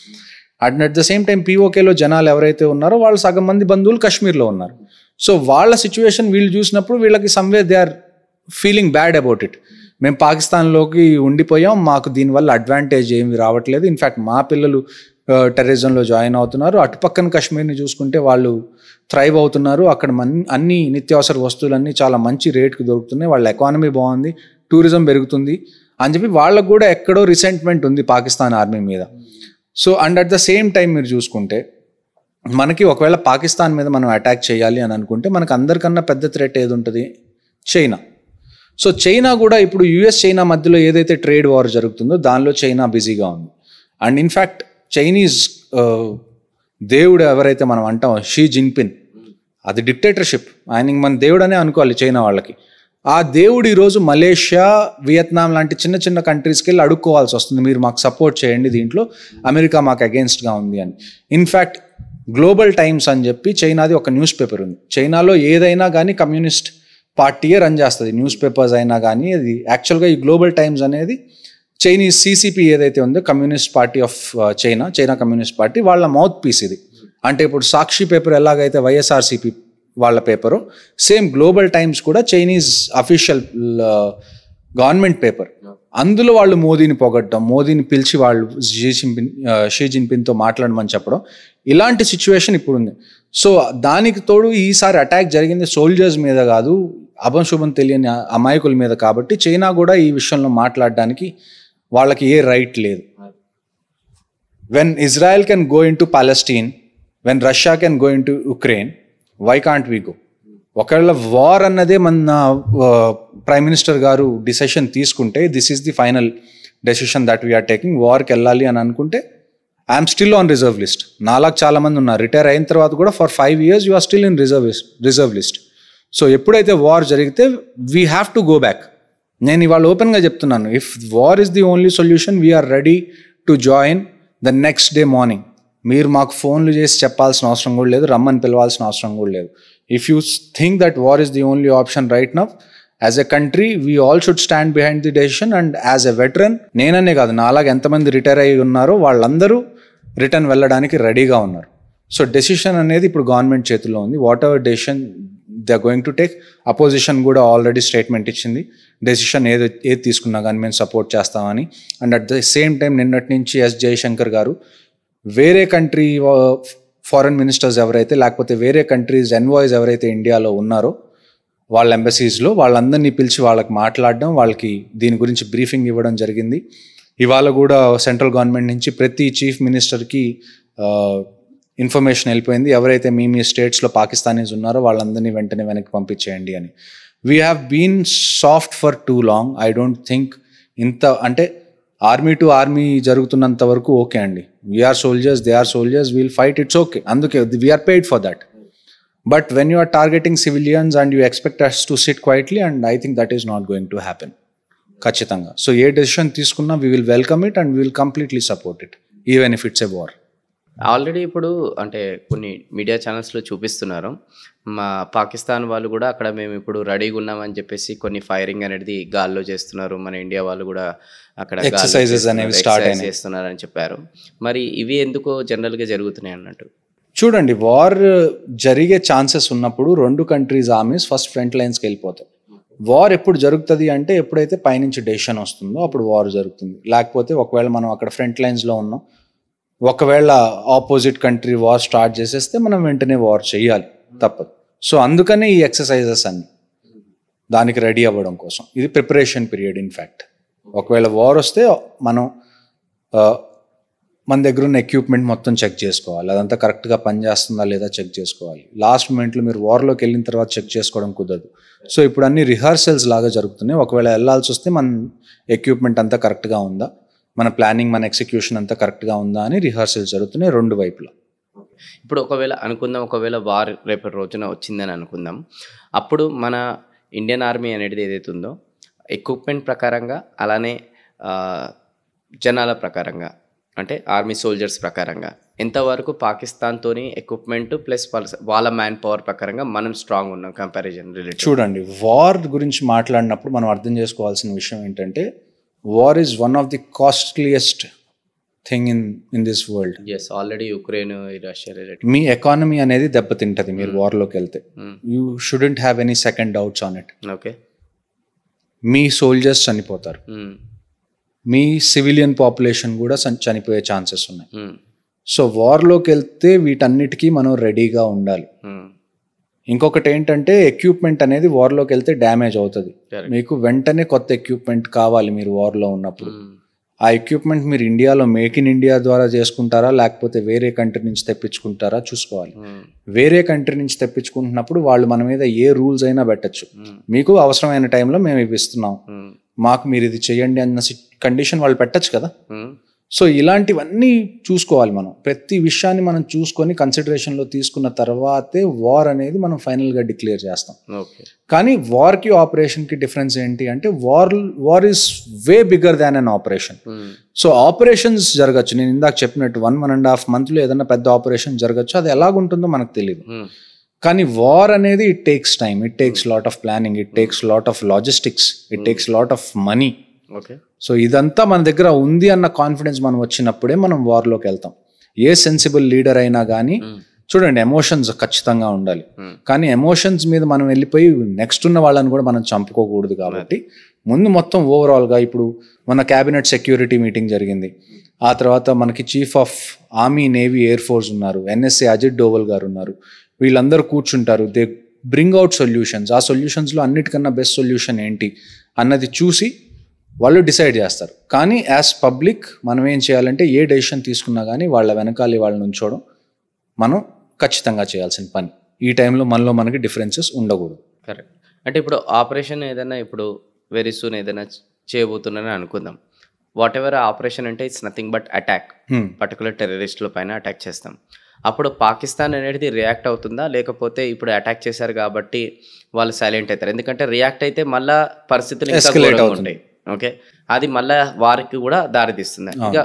And at the same time పీఓకేలో జనాలు ఎవరైతే ఉన్నారో వాళ్ళు సగం మంది బంధువులు కాశ్మీర్లో ఉన్నారు. సో వాళ్ళ సిచ్యువేషన్ వీళ్ళు చూసినప్పుడు వీళ్ళకి somewhere they are feeling bad about it. మేము పాకిస్తాన్లోకి ఉండిపోయాం, మాకు దీనివల్ల అడ్వాంటేజ్ ఏమి రావట్లేదు, ఇన్ఫ్యాక్ట్ మా పిల్లలు టెర్రరిజంలో జాయిన్ అవుతున్నారు, అటుపక్కన కాశ్మీర్ని చూసుకుంటే వాళ్ళు థ్రైవ్ అవుతున్నారు, అక్కడ అన్ని నిత్యావసర వస్తువులన్నీ చాలా మంచి రేట్కి దొరుకుతున్నాయి, వాళ్ళ ఎకానమీ బాగుంది, టూరిజం పెరుగుతుంది అని చెప్పి వాళ్ళకు కూడా ఎక్కడో రిసెంట్మెంట్ ఉంది పాకిస్తాన్ ఆర్మీ మీద. So and at the same time మీరు చూసుకుంటే మనకి ఒకవేళ పాకిస్తాన్ మీద మనం అటాక్ చేయాలి అని అనుకుంటే మనకు అందరికన్నా పెద్ద థ్రెట్ ఏది ఉంటుంది? చైనా. సో చైనా కూడా ఇప్పుడు యుఎస్ చైనా మధ్యలో ఏదైతే ట్రేడ్ వార్ జరుగుతుందో దానిలో చైనా బిజీగా ఉంది. అండ్ ఇన్ఫ్యాక్ట్ చైనీస్ దేవుడు ఎవరైతే మనం అంటాం షీ జిన్పిన్, అది డిక్టేటర్షిప్, ఆయన మన దేవుడు అనే అనుకోవాలి చైనా వాళ్ళకి. ఆ దేవుడు ఈరోజు మలేషియా, వియత్నాం లాంటి చిన్న చిన్న కంట్రీస్కి వెళ్ళి అడుక్కోవాల్సి వస్తుంది, మీరు మాకు సపోర్ట్ చేయండి, దీంట్లో అమెరికా మాకు అగేన్స్ట్గా ఉంది అని. ఇన్ఫ్యాక్ట్ గ్లోబల్ టైమ్స్ అని చెప్పి చైనాది ఒక న్యూస్ పేపర్ ఉంది. చైనాలో ఏదైనా కానీ కమ్యూనిస్ట్ పార్టీయే రన్ చేస్తుంది, న్యూస్ పేపర్స్ అయినా కానీ. అది యాక్చువల్గా ఈ గ్లోబల్ టైమ్స్ అనేది చైనీస్ సిసిపి ఏదైతే ఉందో communist party of China communist party వాళ్ళ మౌత్ పీస్ ఇది. అంటే ఇప్పుడు సాక్షి పేపర్ ఎలాగైతే వైఎస్ఆర్సిపి వాళ్ళ పేపరు, సేమ్ గ్లోబల్ టైమ్స్ కూడా చైనీస్ అఫీషియల్ గవర్నమెంట్ పేపర్. అందులో వాళ్ళు మోదీని పొగడ్డం, మోదీని పిలిచి వాళ్ళు షీ జిన్పిన్తో మాట్లాడమని చెప్పడం, ఇలాంటి సిచ్యువేషన్ ఇప్పుడు ఉంది. సో దానికి తోడు ఈసారి అటాక్ జరిగింది సోల్జర్స్ మీద కాదు, అభంశుభం తెలియని అమాయకుల మీద. కాబట్టి చైనా కూడా ఈ విషయంలో మాట్లాడడానికి వాళ్ళకి ఏ రైట్ లేదు. When Israel can go into Palestine, when Russia can go into Ukraine, why can't we go? ఒకవేళ వార్ అన్నదే మన ప్రైమ్ మినిస్టర్ గారు డిసిషన్ తీసుకుంటే this is the final decision that we're taking, వార్కి వెళ్ళాలి అని అనుకుంటే I'm still on reserve list. నాలాగా చాలామంది ఉన్నారు, రిటైర్ అయిన తర్వాత కూడా for 5 years you are still in reserve list. So ఎప్పుడైతే వార్ జరిగితే we have to go back. నేను ఇవాళ ఓపెన్గా చెప్తున్నాను, if war is the only solution we are ready to join the next day morning. మీరు మాకు ఫోన్లు చేసి చెప్పాల్సిన అవసరం కూడా లేదు, రమ్మని పిలవాల్సిన అవసరం కూడా లేదు. If you think that war is the only option right now, as a country we all should stand behind the decision. And as a veteran, నేననే కాదు నాలాగా ఎంతమంది రిటైర్ అయ్యి ఉన్నారో వాళ్ళందరూ రిటర్న్ వెళ్ళడానికి రెడీగా ఉన్నారు. సో డెసిషన్ అనేది ఇప్పుడు గవర్నమెంట్ చేతిలో ఉంది. Whatever decision they are going to take. Opposition కూడా ఆల్రెడీ స్టేట్మెంట్ ఇచ్చింది, డెసిషన్ ఏది తీసుకున్నా కానీ మేము సపోర్ట్ చేస్తామని. And at the same time నిన్నటి నుంచి ఎస్ జయశంకర్ గారు వేరే కంట్రీ ఫారెన్ మినిస్టర్స్ ఎవరైతే లేకపోతే వేరే కంట్రీస్ ఎన్వాయిస్ ఎవరైతే ఇండియాలో ఉన్నారో వాళ్ళ ఎంబసీస్లో వాళ్ళందరినీ పిలిచి వాళ్ళకి మాట్లాడడం, వాళ్ళకి దీని గురించి బ్రీఫింగ్ ఇవ్వడం జరిగింది. ఇవాళ కూడా సెంట్రల్ గవర్నమెంట్ నుంచి ప్రతి చీఫ్ మినిస్టర్కి ఇన్ఫర్మేషన్ వెళ్ళిపోయింది, ఎవరైతే మీ స్టేట్స్లో పాకిస్తానీస్ ఉన్నారో వాళ్ళందరినీ వెంటనే వెనక్కి పంపించేయండి అని. We have been soft for too long. I don't think ఇంత అంటే ఆర్మీ టు ఆర్మీ జరుగుతున్నంత వరకు ఓకే అండి, we're soldiers, they are soldiers, we'll fight, it's okay. అందుకే we're paid for that. But when you are targeting civilians and you expect us to sit quietly, and I think that is not going to happen ఖచ్చితంగా. So ఏ decision తీసుకున్నా we will welcome it and we will completely support it even if it's a war. Already ఇప్పుడు అంటే కొన్ని media ఛానల్స్లో చూపిస్తున్నారు, మా పాకిస్తాన్ వాళ్ళు కూడా అక్కడ మేము ఇప్పుడు రెడీగా ఉన్నామని చెప్పేసి కొన్ని ఫైరింగ్ అనేది గాల్లో చేస్తున్నారు, మన ఇండియా వాళ్ళు కూడా అక్కడ ఎక్సర్సైజెస్ అనేవి స్టార్ట్ అయినాయి చేస్తున్నారని చెప్పారు. మరి ఇవి ఎందుకు జనరల్గా జరుగుతున్నాయి అన్నట్టు? చూడండి, వార్ జరిగే ఛాన్సెస్ ఉన్నప్పుడు రెండు కంట్రీస్ ఆర్మీస్ ఫస్ట్ ఫ్రంట్ లైన్స్కి వెళ్ళిపోతాయి. వార్ ఎప్పుడు జరుగుతుంది అంటే ఎప్పుడైతే పైనుంచి డెసిషన్ వస్తుందో అప్పుడు వార్ జరుగుతుంది. లేకపోతే ఒకవేళ మనం అక్కడ ఫ్రంట్ లైన్స్లో ఉన్నాం, ఒకవేళ ఆపోజిట్ కంట్రీ వార్ స్టార్ట్ చేసేస్తే మనం వెంటనే వార్ చేయాలి, తప్పదు. సో అందుకనే ఈ ఎక్సర్సైజెస్ అన్ని దానికి రెడీ అవ్వడం కోసం. ఇది ప్రిపరేషన్ పీరియడ్. ఇన్ఫ్యాక్ట్ ఒకవేళ వార్ వస్తే మనం మన దగ్గర ఉన్న ఎక్విప్మెంట్ మొత్తం చెక్ చేసుకోవాలి, అదంతా కరెక్ట్గా పనిచేస్తుందా లేదా చెక్ చేసుకోవాలి. లాస్ట్ మూమెంట్లో మీరు వార్లోకి వెళ్ళిన తర్వాత చెక్ చేసుకోవడం కుదరదు. సో ఇప్పుడు అన్ని రిహార్సల్స్ లాగా జరుగుతున్నాయి. ఒకవేళ వెళ్ళాల్సి వస్తే మన ఎక్విప్మెంట్ అంతా కరెక్ట్గా ఉందా, మన ప్లానింగ్ మన ఎగ్జిక్యూషన్ అంతా కరెక్ట్గా ఉందా అని రిహార్సల్స్ జరుగుతున్నాయి రెండు వైపులా. ఇప్పుడు ఒకవేళ అనుకుందాం, ఒకవేళ వార్ రేపటి రోజున వచ్చిందని అనుకుందాం, అప్పుడు మన ఇండియన్ ఆర్మీ అనేది ఏదైతే ఉందో ఎక్విప్మెంట్ ప్రకారంగా, అలానే జనాల ప్రకారంగా, అంటే ఆర్మీ సోల్జర్స్ ప్రకారంగా ఎంతవరకు పాకిస్తాన్తోని ఎక్విప్మెంట్ ప్లస్ వాళ్ళ మ్యాన్ పవర్ ప్రకారంగా మనం స్ట్రాంగ్ ఉన్నాం కంపారిజన్ రిలేటెడ్? చూడండి, వార్ గురించి మాట్లాడినప్పుడు మనం అర్థం చేసుకోవాల్సిన విషయం ఏంటంటే war is one of the costliest thing in this world. Yes, already Ukraine Russia related. మీ ఎకానమీ అనేది దెబ్బతింటది మీరు వార్లోకి వెళ్తే. You shouldn't have any second doubts on it. Okay, మీ సోల్జర్స్ చనిపోతారు, మీ సివిలియన్ పాపులేషన్ కూడా చనిపోయే ఛాన్సెస్ ఉన్నాయి. సో వార్లోకి వెళ్తే వీటన్నిటికీ మనం రెడీగా ఉండాలి. ఇంకొకటి ఏంటంటే ఎక్విప్మెంట్ అనేది వార్లోకి వెళ్తే డ్యామేజ్ అవుతుంది. మీకు వెంటనే కొత్త ఎక్విప్మెంట్ కావాలి మీరు వార్లో ఉన్నప్పుడు. ఆ ఎక్విప్మెంట్ మీరు ఇండియాలో మేక్ ఇన్ ఇండియా ద్వారా చేసుకుంటారా లేకపోతే వేరే కంట్రీ నుంచి తెప్పించుకుంటారా చూసుకోవాలి. వేరే కంట్రీ నుంచి తెప్పించుకుంటున్నప్పుడు వాళ్ళు మన మీద ఏ రూల్స్ అయినా పెట్టచ్చు. మీకు అవసరమైన టైంలో మేము ఇవి ఇస్తున్నాం, మాకు మీరు ఇది చేయండి అన్న కండిషన్ వాళ్ళు పెట్టచ్చు కదా. సో ఇలాంటివన్నీ చూసుకోవాలి మనం. ప్రతి విషయాన్ని మనం చూసుకొని కన్సిడరేషన్లో తీసుకున్న తర్వాతే వార్ అనేది మనం ఫైనల్గా డిక్లేర్ చేస్తాం. కానీ వార్కి ఆపరేషన్కి డిఫరెన్స్ ఏంటి అంటే war is way bigger than an operation. So operations జరగచ్చు, నేను ఇందాక చెప్పినట్టు 1.5 months ఏదైనా పెద్ద ఆపరేషన్ జరగచ్చు, అది ఎలాగుంటుందో మనకు తెలియదు. కానీ వార్ అనేది it takes time, it takes lot of planning, it takes lot of logistics, it takes lot of money. So ఇదంతా మన దగ్గర ఉంది అన్న కాన్ఫిడెన్స్ మనం వచ్చినప్పుడే మనం వార్లోకి వెళ్తాం. ఏ సెన్సిబుల్ లీడర్ అయినా కానీ చూడండి, ఎమోషన్స్ ఖచ్చితంగా ఉండాలి, కానీ ఎమోషన్స్ మీద మనం వెళ్ళిపోయి నెక్స్ట్ ఉన్న వాళ్ళని కూడా మనం చంపుకోకూడదు. కాబట్టి ముందు మొత్తం ఓవరాల్గా ఇప్పుడు మన క్యాబినెట్ సెక్యూరిటీ మీటింగ్ జరిగింది, ఆ తర్వాత మనకి chief of army navy air force ఉన్నారు, ఎన్ఎస్ఏ అజిత్ డోవల్ గారు ఉన్నారు, వీళ్ళందరూ కూర్చుంటారు, దే బ్రింగ్ అవుట్ సొల్యూషన్స్. ఆ సొల్యూషన్స్లో అన్నిటికన్నా బెస్ట్ సొల్యూషన్ ఏంటి అన్నది చూసి వాళ్ళు డిసైడ్ చేస్తారు. కానీ యాజ్ పబ్లిక్ మనం ఏం చేయాలంటే ఏ డెసిషన్ తీసుకున్నా కానీ వాళ్ళ వెనకాలి వాళ్ళని ఉంచోవడం మనం ఖచ్చితంగా చేయాల్సిన పని. ఈ టైంలో మనకి డిఫరెన్సెస్ ఉండకూడదు. కరెక్ట్. అంటే ఇప్పుడు ఆపరేషన్ ఏదైనా ఇప్పుడు వెరీ సూన్ ఏదైనా చేయబోతున్నారని అనుకుందాం, వాట్ ఎవర్ ఆపరేషన్ అంటే it's nothing but attack, particular టెర్రరిస్టుల పైన అటాక్ చేస్తాం. అప్పుడు పాకిస్తాన్ అనేది రియాక్ట్ అవుతుందా, లేకపోతే ఇప్పుడు అటాక్ చేశారు కాబట్టి వాళ్ళు సైలెంట్ అవుతారు? ఎందుకంటే రియాక్ట్ అయితే మళ్ళీ పరిస్థితులు ఎస్కలేట్ అవుతాయి. ఓకే, అది మళ్ళీ వారికి కూడా దారితీస్తుంది. ఇక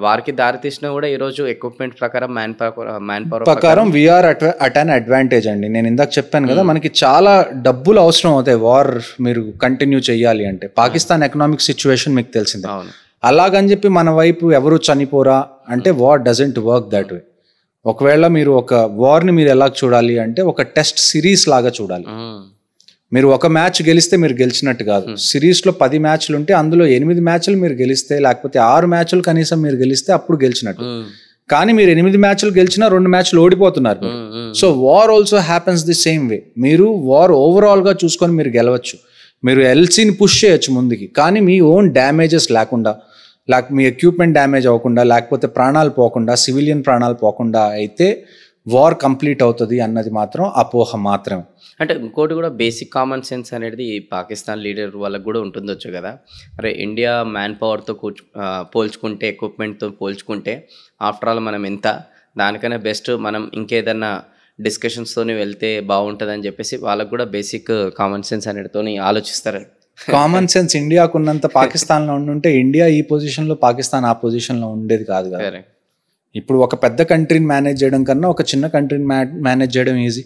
వారికి దారితీసినా కూడా ఈరోజు ఎక్విప్మెంట్ ప్రకారం మ్యాన్ పవర్ ప్రకారం వీఆర్ అట్ అన్ అడ్వాంటేజ్ అండి. నేను ఇందాక చెప్పాను కదా, మనకి చాలా డబ్బులు అవసరం అవుతాయి వార్ మీరు కంటిన్యూ చేయాలి అంటే. పాకిస్తాన్ ఎకనామిక్ సిచ్యువేషన్ మీకు తెలిసిందే. అలాగని చెప్పి మన వైపు ఎవరు చనిపోరా అంటే war doesn't work that way. ఒకవేళ మీరు ఒక వార్ని మీరు ఎలా చూడాలి అంటే ఒక టెస్ట్ సిరీస్ లాగా చూడాలి. మీరు ఒక మ్యాచ్ గెలిస్తే మీరు గెలిచినట్టు కాదు. సిరీస్లో 10 మ్యాచ్లు ఉంటే అందులో 8 మ్యాచ్లు మీరు గెలిస్తే, లేకపోతే 6 మ్యాచ్లు కనీసం మీరు గెలిస్తే అప్పుడు గెలిచినట్టు. కానీ మీరు 8 మ్యాచ్లు గెలిచినా 2 మ్యాచ్లు ఓడిపోతున్నారు. So war also happens the same way. మీరు వార్ ఓవరాల్గా చూసుకొని మీరు గెలవచ్చు, మీరు ఎల్సీని పుష్ చేయొచ్చు ముందుకి, కానీ మీ ఓన్ డ్యామేజెస్ లేకుండా, మీ ఎక్విప్మెంట్ డ్యామేజ్ అవ్వకుండా, లేకపోతే ప్రాణాలు పోకుండా, సివిలియన్ ప్రాణాలు పోకుండా అయితే వార్ కంప్లీట్ అవుతుంది అన్నది మాత్రం అపోహ మాత్రమే. అంటే ఇంకోటి కూడా బేసిక్ కామన్ సెన్స్ అనేది పాకిస్తాన్ లీడర్ వాళ్ళకి కూడా ఉంటుందొచ్చు కదా. అరే ఇండియా మ్యాన్ పవర్తో పోల్చుకుంటే, ఎక్విప్మెంట్తో పోల్చుకుంటే ఆఫ్టర్ ఆల్ మనం ఎంత, దానికన్నా బెస్ట్ మనం ఇంకేదన్నా డిస్కషన్స్తోని వెళ్తే బాగుంటుందని చెప్పేసి వాళ్ళకు కూడా బేసిక్ కామన్ సెన్స్ అనేటితోని ఆలోచిస్తారు. కామన్ సెన్స్ ఇండియాకు ఉన్నంత పాకిస్తాన్లో ఉండుంటే ఇండియా ఈ పొజిషన్లో, పాకిస్తాన్ ఆ పొజిషన్లో ఉండేది కాదు కదా. Correct. ఇప్పుడు ఒక పెద్ద కంట్రీని మేనేజ్ చేయడం కన్నా ఒక చిన్న కంట్రీని మేనేజ్ చేయడం ఈజీ.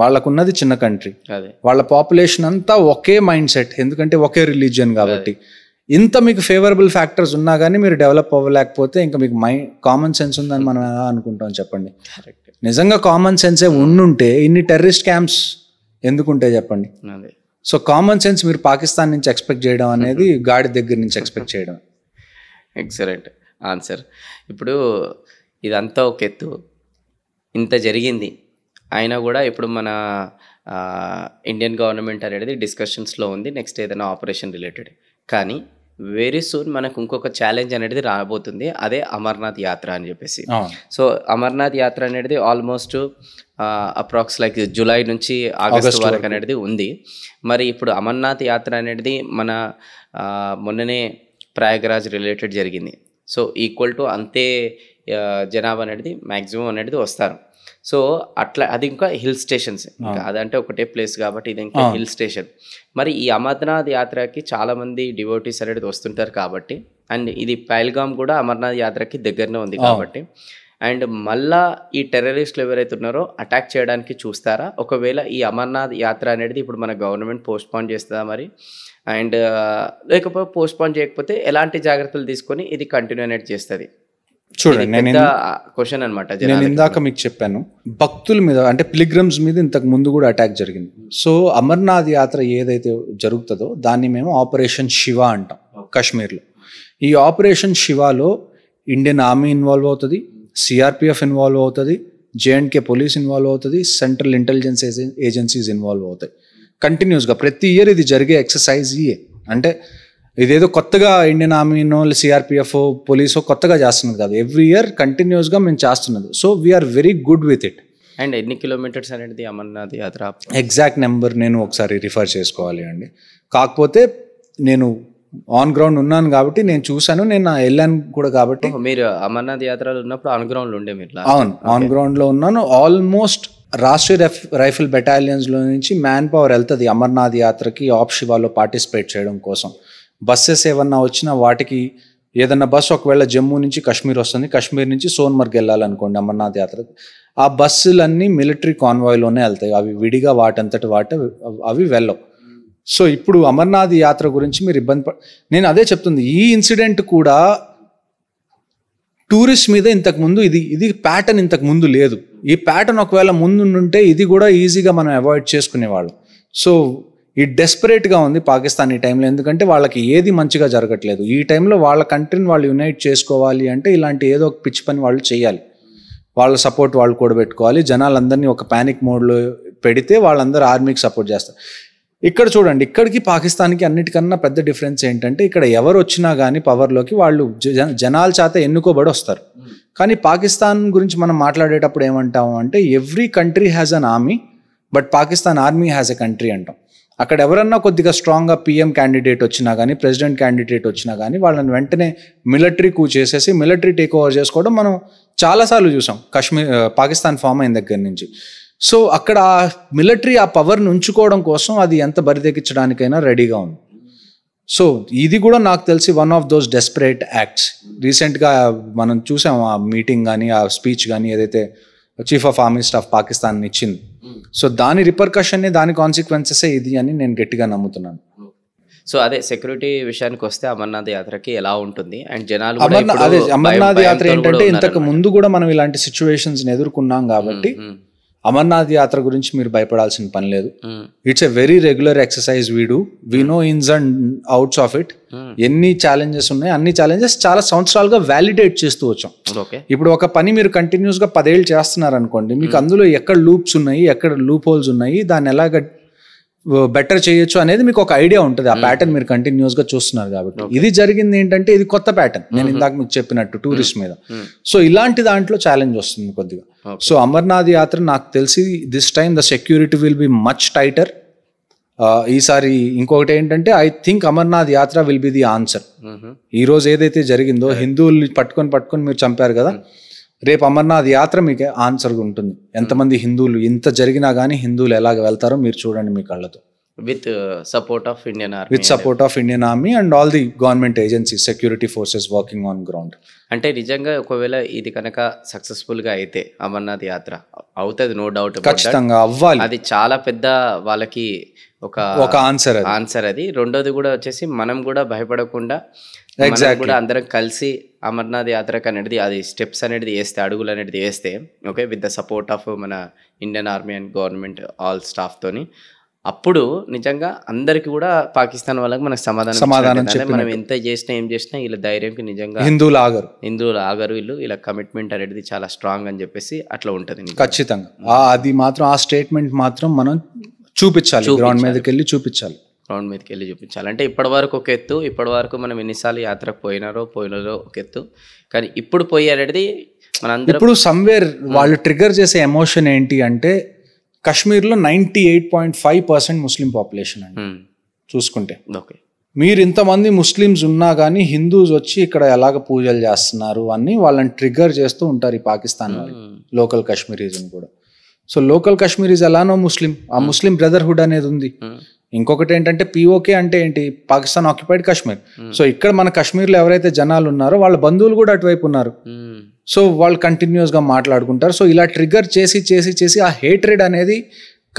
వాళ్ళకున్నది చిన్న కంట్రీ, అదే వాళ్ళ పాపులేషన్ అంతా ఒకే మైండ్ సెట్, ఎందుకంటే ఒకే రిలీజియన్ కాబట్టి. ఇంత మీకు ఫేవరబుల్ ఫ్యాక్టర్స్ ఉన్నా కానీ మీరు డెవలప్ అవ్వలేకపోతే ఇంకా మీకు కామన్ సెన్స్ ఉందని మనం ఎలా అనుకుంటాం చెప్పండి. నిజంగా కామన్ సెన్సే ఉండుంటే ఇన్ని టెర్రరిస్ట్ క్యాంప్స్ ఎందుకుంటాయి చెప్పండి. అదే. సో కామన్ సెన్స్ మీరు పాకిస్తాన్ నుంచి ఎక్స్పెక్ట్ చేయడం అనేది గాడి దగ్గర నుంచి ఎక్స్పెక్ట్ చేయడం. Excellent answer. ఇప్పుడు ఇదంతా ఒక ఎత్తు, ఇంత జరిగింది అయినా కూడా ఇప్పుడు మన ఇండియన్ గవర్నమెంట్ అనేది డిస్కషన్స్లో ఉంది నెక్స్ట్ ఏదైనా ఆపరేషన్ రిలేటెడ్. కానీ వెరీ సూన్ మనకు ఇంకొక ఛాలెంజ్ అనేది రాబోతుంది, అదే అమర్నాథ్ యాత్ర అని చెప్పేసి. సో అమర్నాథ్ యాత్ర అనేది ఆల్మోస్ట్ అప్రాక్స్ లైక్ జూలై నుంచి ఆగస్టు వరకు అనేది ఉంది. మరి ఇప్పుడు అమర్నాథ్ యాత్ర అనేది మన మొన్ననే ప్రయాగరాజ్ రిలేటెడ్ జరిగింది. సో ఈక్వల్ టు అంతే జనాభా అనేది మ్యాక్సిమం అనేది వస్తారు. సో అట్లా అది ఇంకా హిల్ స్టేషన్స్, ఇంకా అదంటే ఒకటే ప్లేస్ కాబట్టి ఇది ఇంకా హిల్ స్టేషన్. మరి ఈ అమర్నాథ్ యాత్రకి చాలామంది డివోటీస్ అనేది వస్తుంటారు కాబట్టి, అండ్ ఇది పహల్గామ్ కూడా అమర్నాథ్ యాత్రకి దగ్గరనే ఉంది కాబట్టి, అండ్ మళ్ళా ఈ టెర్రరిస్టులు ఎవరైతే ఉన్నారో అటాక్ చేయడానికి చూస్తారా? ఒకవేళ ఈ అమర్నాథ్ యాత్ర అనేది ఇప్పుడు మన గవర్నమెంట్ పోస్ట్పోన్ చేస్తుందా మరి? అండ్ లేకపోతే పోస్ట్పోన్ చేయకపోతే ఎలాంటి జాగ్రత్తలు తీసుకొని ఇది కంటిన్యూ అనేది చేస్తుంది? చూడండి, నేను క్వశ్చన్ అనమాట. నేను ఇందాక మీకు చెప్పాను, భక్తుల మీద అంటే పిలిగ్రమ్స్ మీద ఇంతకు ముందు కూడా అటాక్ జరిగింది. సో అమర్నాథ్ యాత్ర ఏదైతే జరుగుతుందో దాన్ని మేము ఆపరేషన్ శివ అంటాం కాశ్మీర్లో. ఈ ఆపరేషన్ శివాలో ఇండియన్ ఆర్మీ ఇన్వాల్వ్ అవుతుంది, సిఆర్పిఎఫ్ ఇన్వాల్వ్ అవుతుంది, జేఎండ్కే పోలీస్ ఇన్వాల్వ్ అవుతుంది, సెంట్రల్ ఇంటెలిజెన్స్ ఏజెన్సీస్ ఇన్వాల్వ్ అవుతాయి. కంటిన్యూస్గా ప్రతి ఇయర్ ఇది జరిగే ఎక్సర్సైజ్ ఇయే. అంటే ఇదేదో కొత్తగా ఇండియన్ ఆర్మీనో సిఆర్పిఎఫ్ పోలీసో కొత్తగా చేస్తున్నది కాదు, ఎవ్రీ ఇయర్ కంటిన్యూస్గా మేము చేస్తున్నది. So we are very good with it. And ఎన్ని కిలోమీటర్స్ అనేది అమర్నాథ్ యాత్ర? ఎగ్జాక్ట్ నెంబర్ నేను ఒకసారి రిఫర్ చేసుకోవాలి అండి, కాకపోతే నేను ఆన్ గ్రౌండ్ ఉన్నాను కాబట్టి నేను చూశాను, నేను వెళ్ళాను కూడా కాబట్టి. మీరు అమర్నాథ్ యాత్రలో ఉన్నప్పుడు ఆన్ గ్రౌండ్లో ఉండే మీరు? అవును, ఆన్ గ్రౌండ్లో ఉన్నాను. ఆల్మోస్ట్ రాష్ట్రీయ రైఫిల్ బెటాలియన్స్లో నుంచి మ్యాన్ పవర్ వెళ్తుంది అమర్నాథ్ యాత్రకి ఆప్ శివాలో పార్టిసిపేట్ చేయడం కోసం. బస్సెస్ ఏమన్నా వచ్చినా వాటికి ఏదన్నా బస్సు ఒకవేళ జమ్మూ నుంచి కాశ్మీర్ వస్తుంది, కాశ్మీర్ నుంచి సోన్మర్గ్ వెళ్ళాలనుకోండి అమర్నాథ్ యాత్ర, ఆ బస్సులన్నీ మిలిటరీ కాన్వాయ్లోనే వెళ్తాయి, అవి విడిగా వాటంతటి అవి వెళ్ళవు. సో ఇప్పుడు అమర్నాథ్ యాత్ర గురించి మీరు నేను అదే చెప్తుంది, ఈ ఇన్సిడెంట్ కూడా టూరిస్ట్ మీద ఇంతకుముందు ఇది ప్యాటర్న్ ఇంతకు ముందు లేదు. ఈ ప్యాటర్న్ ఒకవేళ ముందుంటే ఇది కూడా ఈజీగా మనం అవాయిడ్ చేసుకునేవాళ్ళం. సో ఈ డెస్పరేట్గా ఉంది పాకిస్తాన్ ఈ టైంలో, ఎందుకంటే వాళ్ళకి ఏది మంచిగా జరగట్లేదు. ఈ టైంలో వాళ్ళ కంట్రీని వాళ్ళు యునైట్ చేసుకోవాలి అంటే ఇలాంటి ఏదో ఒక పిచ్చి పని వాళ్ళు చేయాలి, వాళ్ళ సపోర్ట్ వాళ్ళు కూడబెట్టుకోవాలి, జనాలందరినీ ఒక ప్యానిక్ మోడ్లో పెడితే వాళ్ళందరూ ఆర్మీకి సపోర్ట్ చేస్తారు. ఇక్కడ చూడండి, ఇక్కడికి పాకిస్తాన్కి అన్నిటికన్నా పెద్ద డిఫరెన్స్ ఏంటంటే ఇక్కడ ఎవరు వచ్చినా కానీ పవర్లోకి వాళ్ళు జనాల చేత ఎన్నుకోబడి వస్తారు. కానీ పాకిస్తాన్ గురించి మనం మాట్లాడేటప్పుడు ఏమంటాము అంటే every country has an army but Pakistan army has a country అంటాం. అక్కడ ఎవరన్నా కొద్దిగా స్ట్రాంగ్గా పిఎం క్యాండిడేట్ వచ్చినా కానీ ప్రెసిడెంట్ క్యాండిడేట్ వచ్చినా కానీ వాళ్ళని వెంటనే మిలిటరీ కూ చేసేసి మిలిటరీ టేక్ ఓవర్ చేసుకోవడం మనం చాలాసార్లు చూసాం పాకిస్తాన్ ఫామ్ అయిన దగ్గర నుంచి. సో అక్కడ మిలిటరీ ఆ పవర్ని ఉంచుకోవడం కోసం అది ఎంత బరిదెక్కించడానికైనా రెడీగా ఉంది. సో ఇది కూడా నాకు తెలిసి one of those desperate acts. రీసెంట్గా మనం చూసాం ఆ మీటింగ్ కానీ ఆ స్పీచ్ కానీ ఏదైతే chief of army staff Pakistan ఇచ్చింది. సో దాని రిపర్కషన్ దాని కాన్సిక్వెన్సెస్ ఇది అని నేను గట్టిగా నమ్ముతున్నాను. సో అదే సెక్యూరిటీ విషయానికి వస్తే అమర్నాథ్ యాత్రకి ఎలా ఉంటుంది అండ్ జనాలు అమర్నాథ్ యాత్ర ఏంటంటే ఇంతకు ముందు కూడా మనం ఇలాంటి సిచ్యువేషన్స్ ఎదుర్కొన్నాం కాబట్టి అమర్నాథ్ యాత్ర గురించి మీరు భయపడాల్సిన పని లేదు. It's a very regular exercise we know ఇన్స్ అండ్ అవుట్స్ ఆఫ్ ఇట్. ఎన్ని ఛాలెంజెస్ ఉన్నాయి అన్ని ఛాలెంజెస్ చాలా సంవత్సరాలుగా వ్యాలిడేట్ చేస్తూ వచ్చాం. ఇప్పుడు ఒక పని మీరు కంటిన్యూస్గా 10 ఏళ్ళు చేస్తున్నారు అనుకోండి, మీకు అందులో ఎక్కడ లూప్స్ ఉన్నాయి, ఎక్కడ లూప్ హోల్స్ ఉన్నాయి, దాన్ని ఎలాగ బెటర్ చేయొచ్చు అనేది మీకు ఒక ఐడియా ఉంటుంది. ఆ ప్యాటర్న్ మీరు కంటిన్యూస్గా చూస్తున్నారు కాబట్టి. ఇది జరిగింది ఏంటంటే ఇది కొత్త ప్యాటర్న్, నేను ఇందాక మీకు చెప్పినట్టు టూరిస్ట్ మీద. సో ఇలాంటి దాంట్లో ఛాలెంజ్ వస్తుంది కొద్దిగా. సో అమర్నాథ్ యాత్ర నాకు తెలిసి this time the security will be much tighter. ఈసారి ఇంకొకటి ఏంటంటే ఐ థింక్ అమర్నాథ్ యాత్ర విల్ బి ది ఆన్సర్. ఈ రోజు ఏదైతే జరిగిందో హిందువుల్ని పట్టుకొని మీరు చంపారు కదా, రేపు అమర్నాథ్ యాత్ర మీకు ఆన్సర్గా ఉంటుంది. ఎంతమంది హిందువులు ఇంత జరిగినా కానీ హిందువులు ఎలాగ వెళ్తారో మీరు చూడండి మీ కళ్ళతో. With support of Indian army, with support of Indian army and all the government agencies, security forces working on ground. అంటే నిజంగా ఒకవేళ ఇది కనుక సక్సెస్ఫుల్గా అయితే అమర్నాథ్ యాత్ర అవుతుంది, నో డౌట్, ఖచ్చితంగా అవ్వాలి. అది చాలా పెద్ద వాళ్ళకి ఒక ఆన్సర్ అది. రెండోది కూడా వచ్చేసి మనం కూడా భయపడకుండా కూడా అందరం కలిసి అమర్నాథ్ యాత్రకు అనేది అది స్టెప్స్ అనేది వేస్తే, అడుగులు అనేది వేస్తే, okay, with the support of మన Indian army and government all స్టాఫ్తోని, అప్పుడు నిజంగా అందరికి కూడా పాకిస్తాన్ వాళ్ళకి మనకు సమాధానం మనం ఎంత చేసినా ఏం చేసినా వీళ్ళ ధైర్యంకి నిజంగా హిందువులు ఆగరు, వీళ్ళు ఇలా కమిట్మెంట్ అనేది చాలా స్ట్రాంగ్ అని చెప్పేసి అట్లా ఉంటుంది. ఖచ్చితంగా అది మాత్రం ఆ స్టేట్మెంట్ మాత్రం మనం చూపించాలి, గ్రౌండ్ మీదకి వెళ్ళి చూపించాలి. అంటే ఇప్పటి వరకు ఒక ఎత్తు, ఇప్పటి వరకు మనం ఎన్నిసార్లు యాత్రకు పోయినారో ఒక ఎత్తు, కానీ ఇప్పుడు పోయి అనేది మనందరం ఇప్పుడు సమ్వేర్ వాళ్ళు ట్రిగర్ చేసే ఎమోషన్ ఏంటి అంటే కాశ్మీర్లో 98.5% ముస్లిం పాపులేషన్ అండి. చూసుకుంటే మీరు ఇంతమంది ముస్లిమ్స్ ఉన్నా కానీ హిందూస్ వచ్చి ఇక్కడ ఎలాగ పూజలు చేస్తున్నారు అని వాళ్ళని ట్రిగర్ చేస్తూ ఉంటారు ఈ పాకిస్తాన్ వాళ్ళు, లోకల్ కాశ్మీరీస్ని కూడా. సో లోకల్ కాశ్మీరీస్ ఎలానో ముస్లిం, ఆ ముస్లిం బ్రదర్హుడ్ అనేది ఉంది. ఇంకొకటి ఏంటంటే పిఓకే అంటే ఏంటి, పాకిస్తాన్ ఆక్యుపైడ్ కాశ్మీర్. సో ఇక్కడ మన కాశ్మీర్లో ఎవరైతే జనాలు ఉన్నారో వాళ్ళ బంధువులు కూడా అటువైపు ఉన్నారు. సో వాళ్ళు కంటిన్యూస్గా మాట్లాడుకుంటారు. సో ఇలా ట్రిగర్ చేసి చేసి చేసి ఆ హేట్రెడ్ అనేది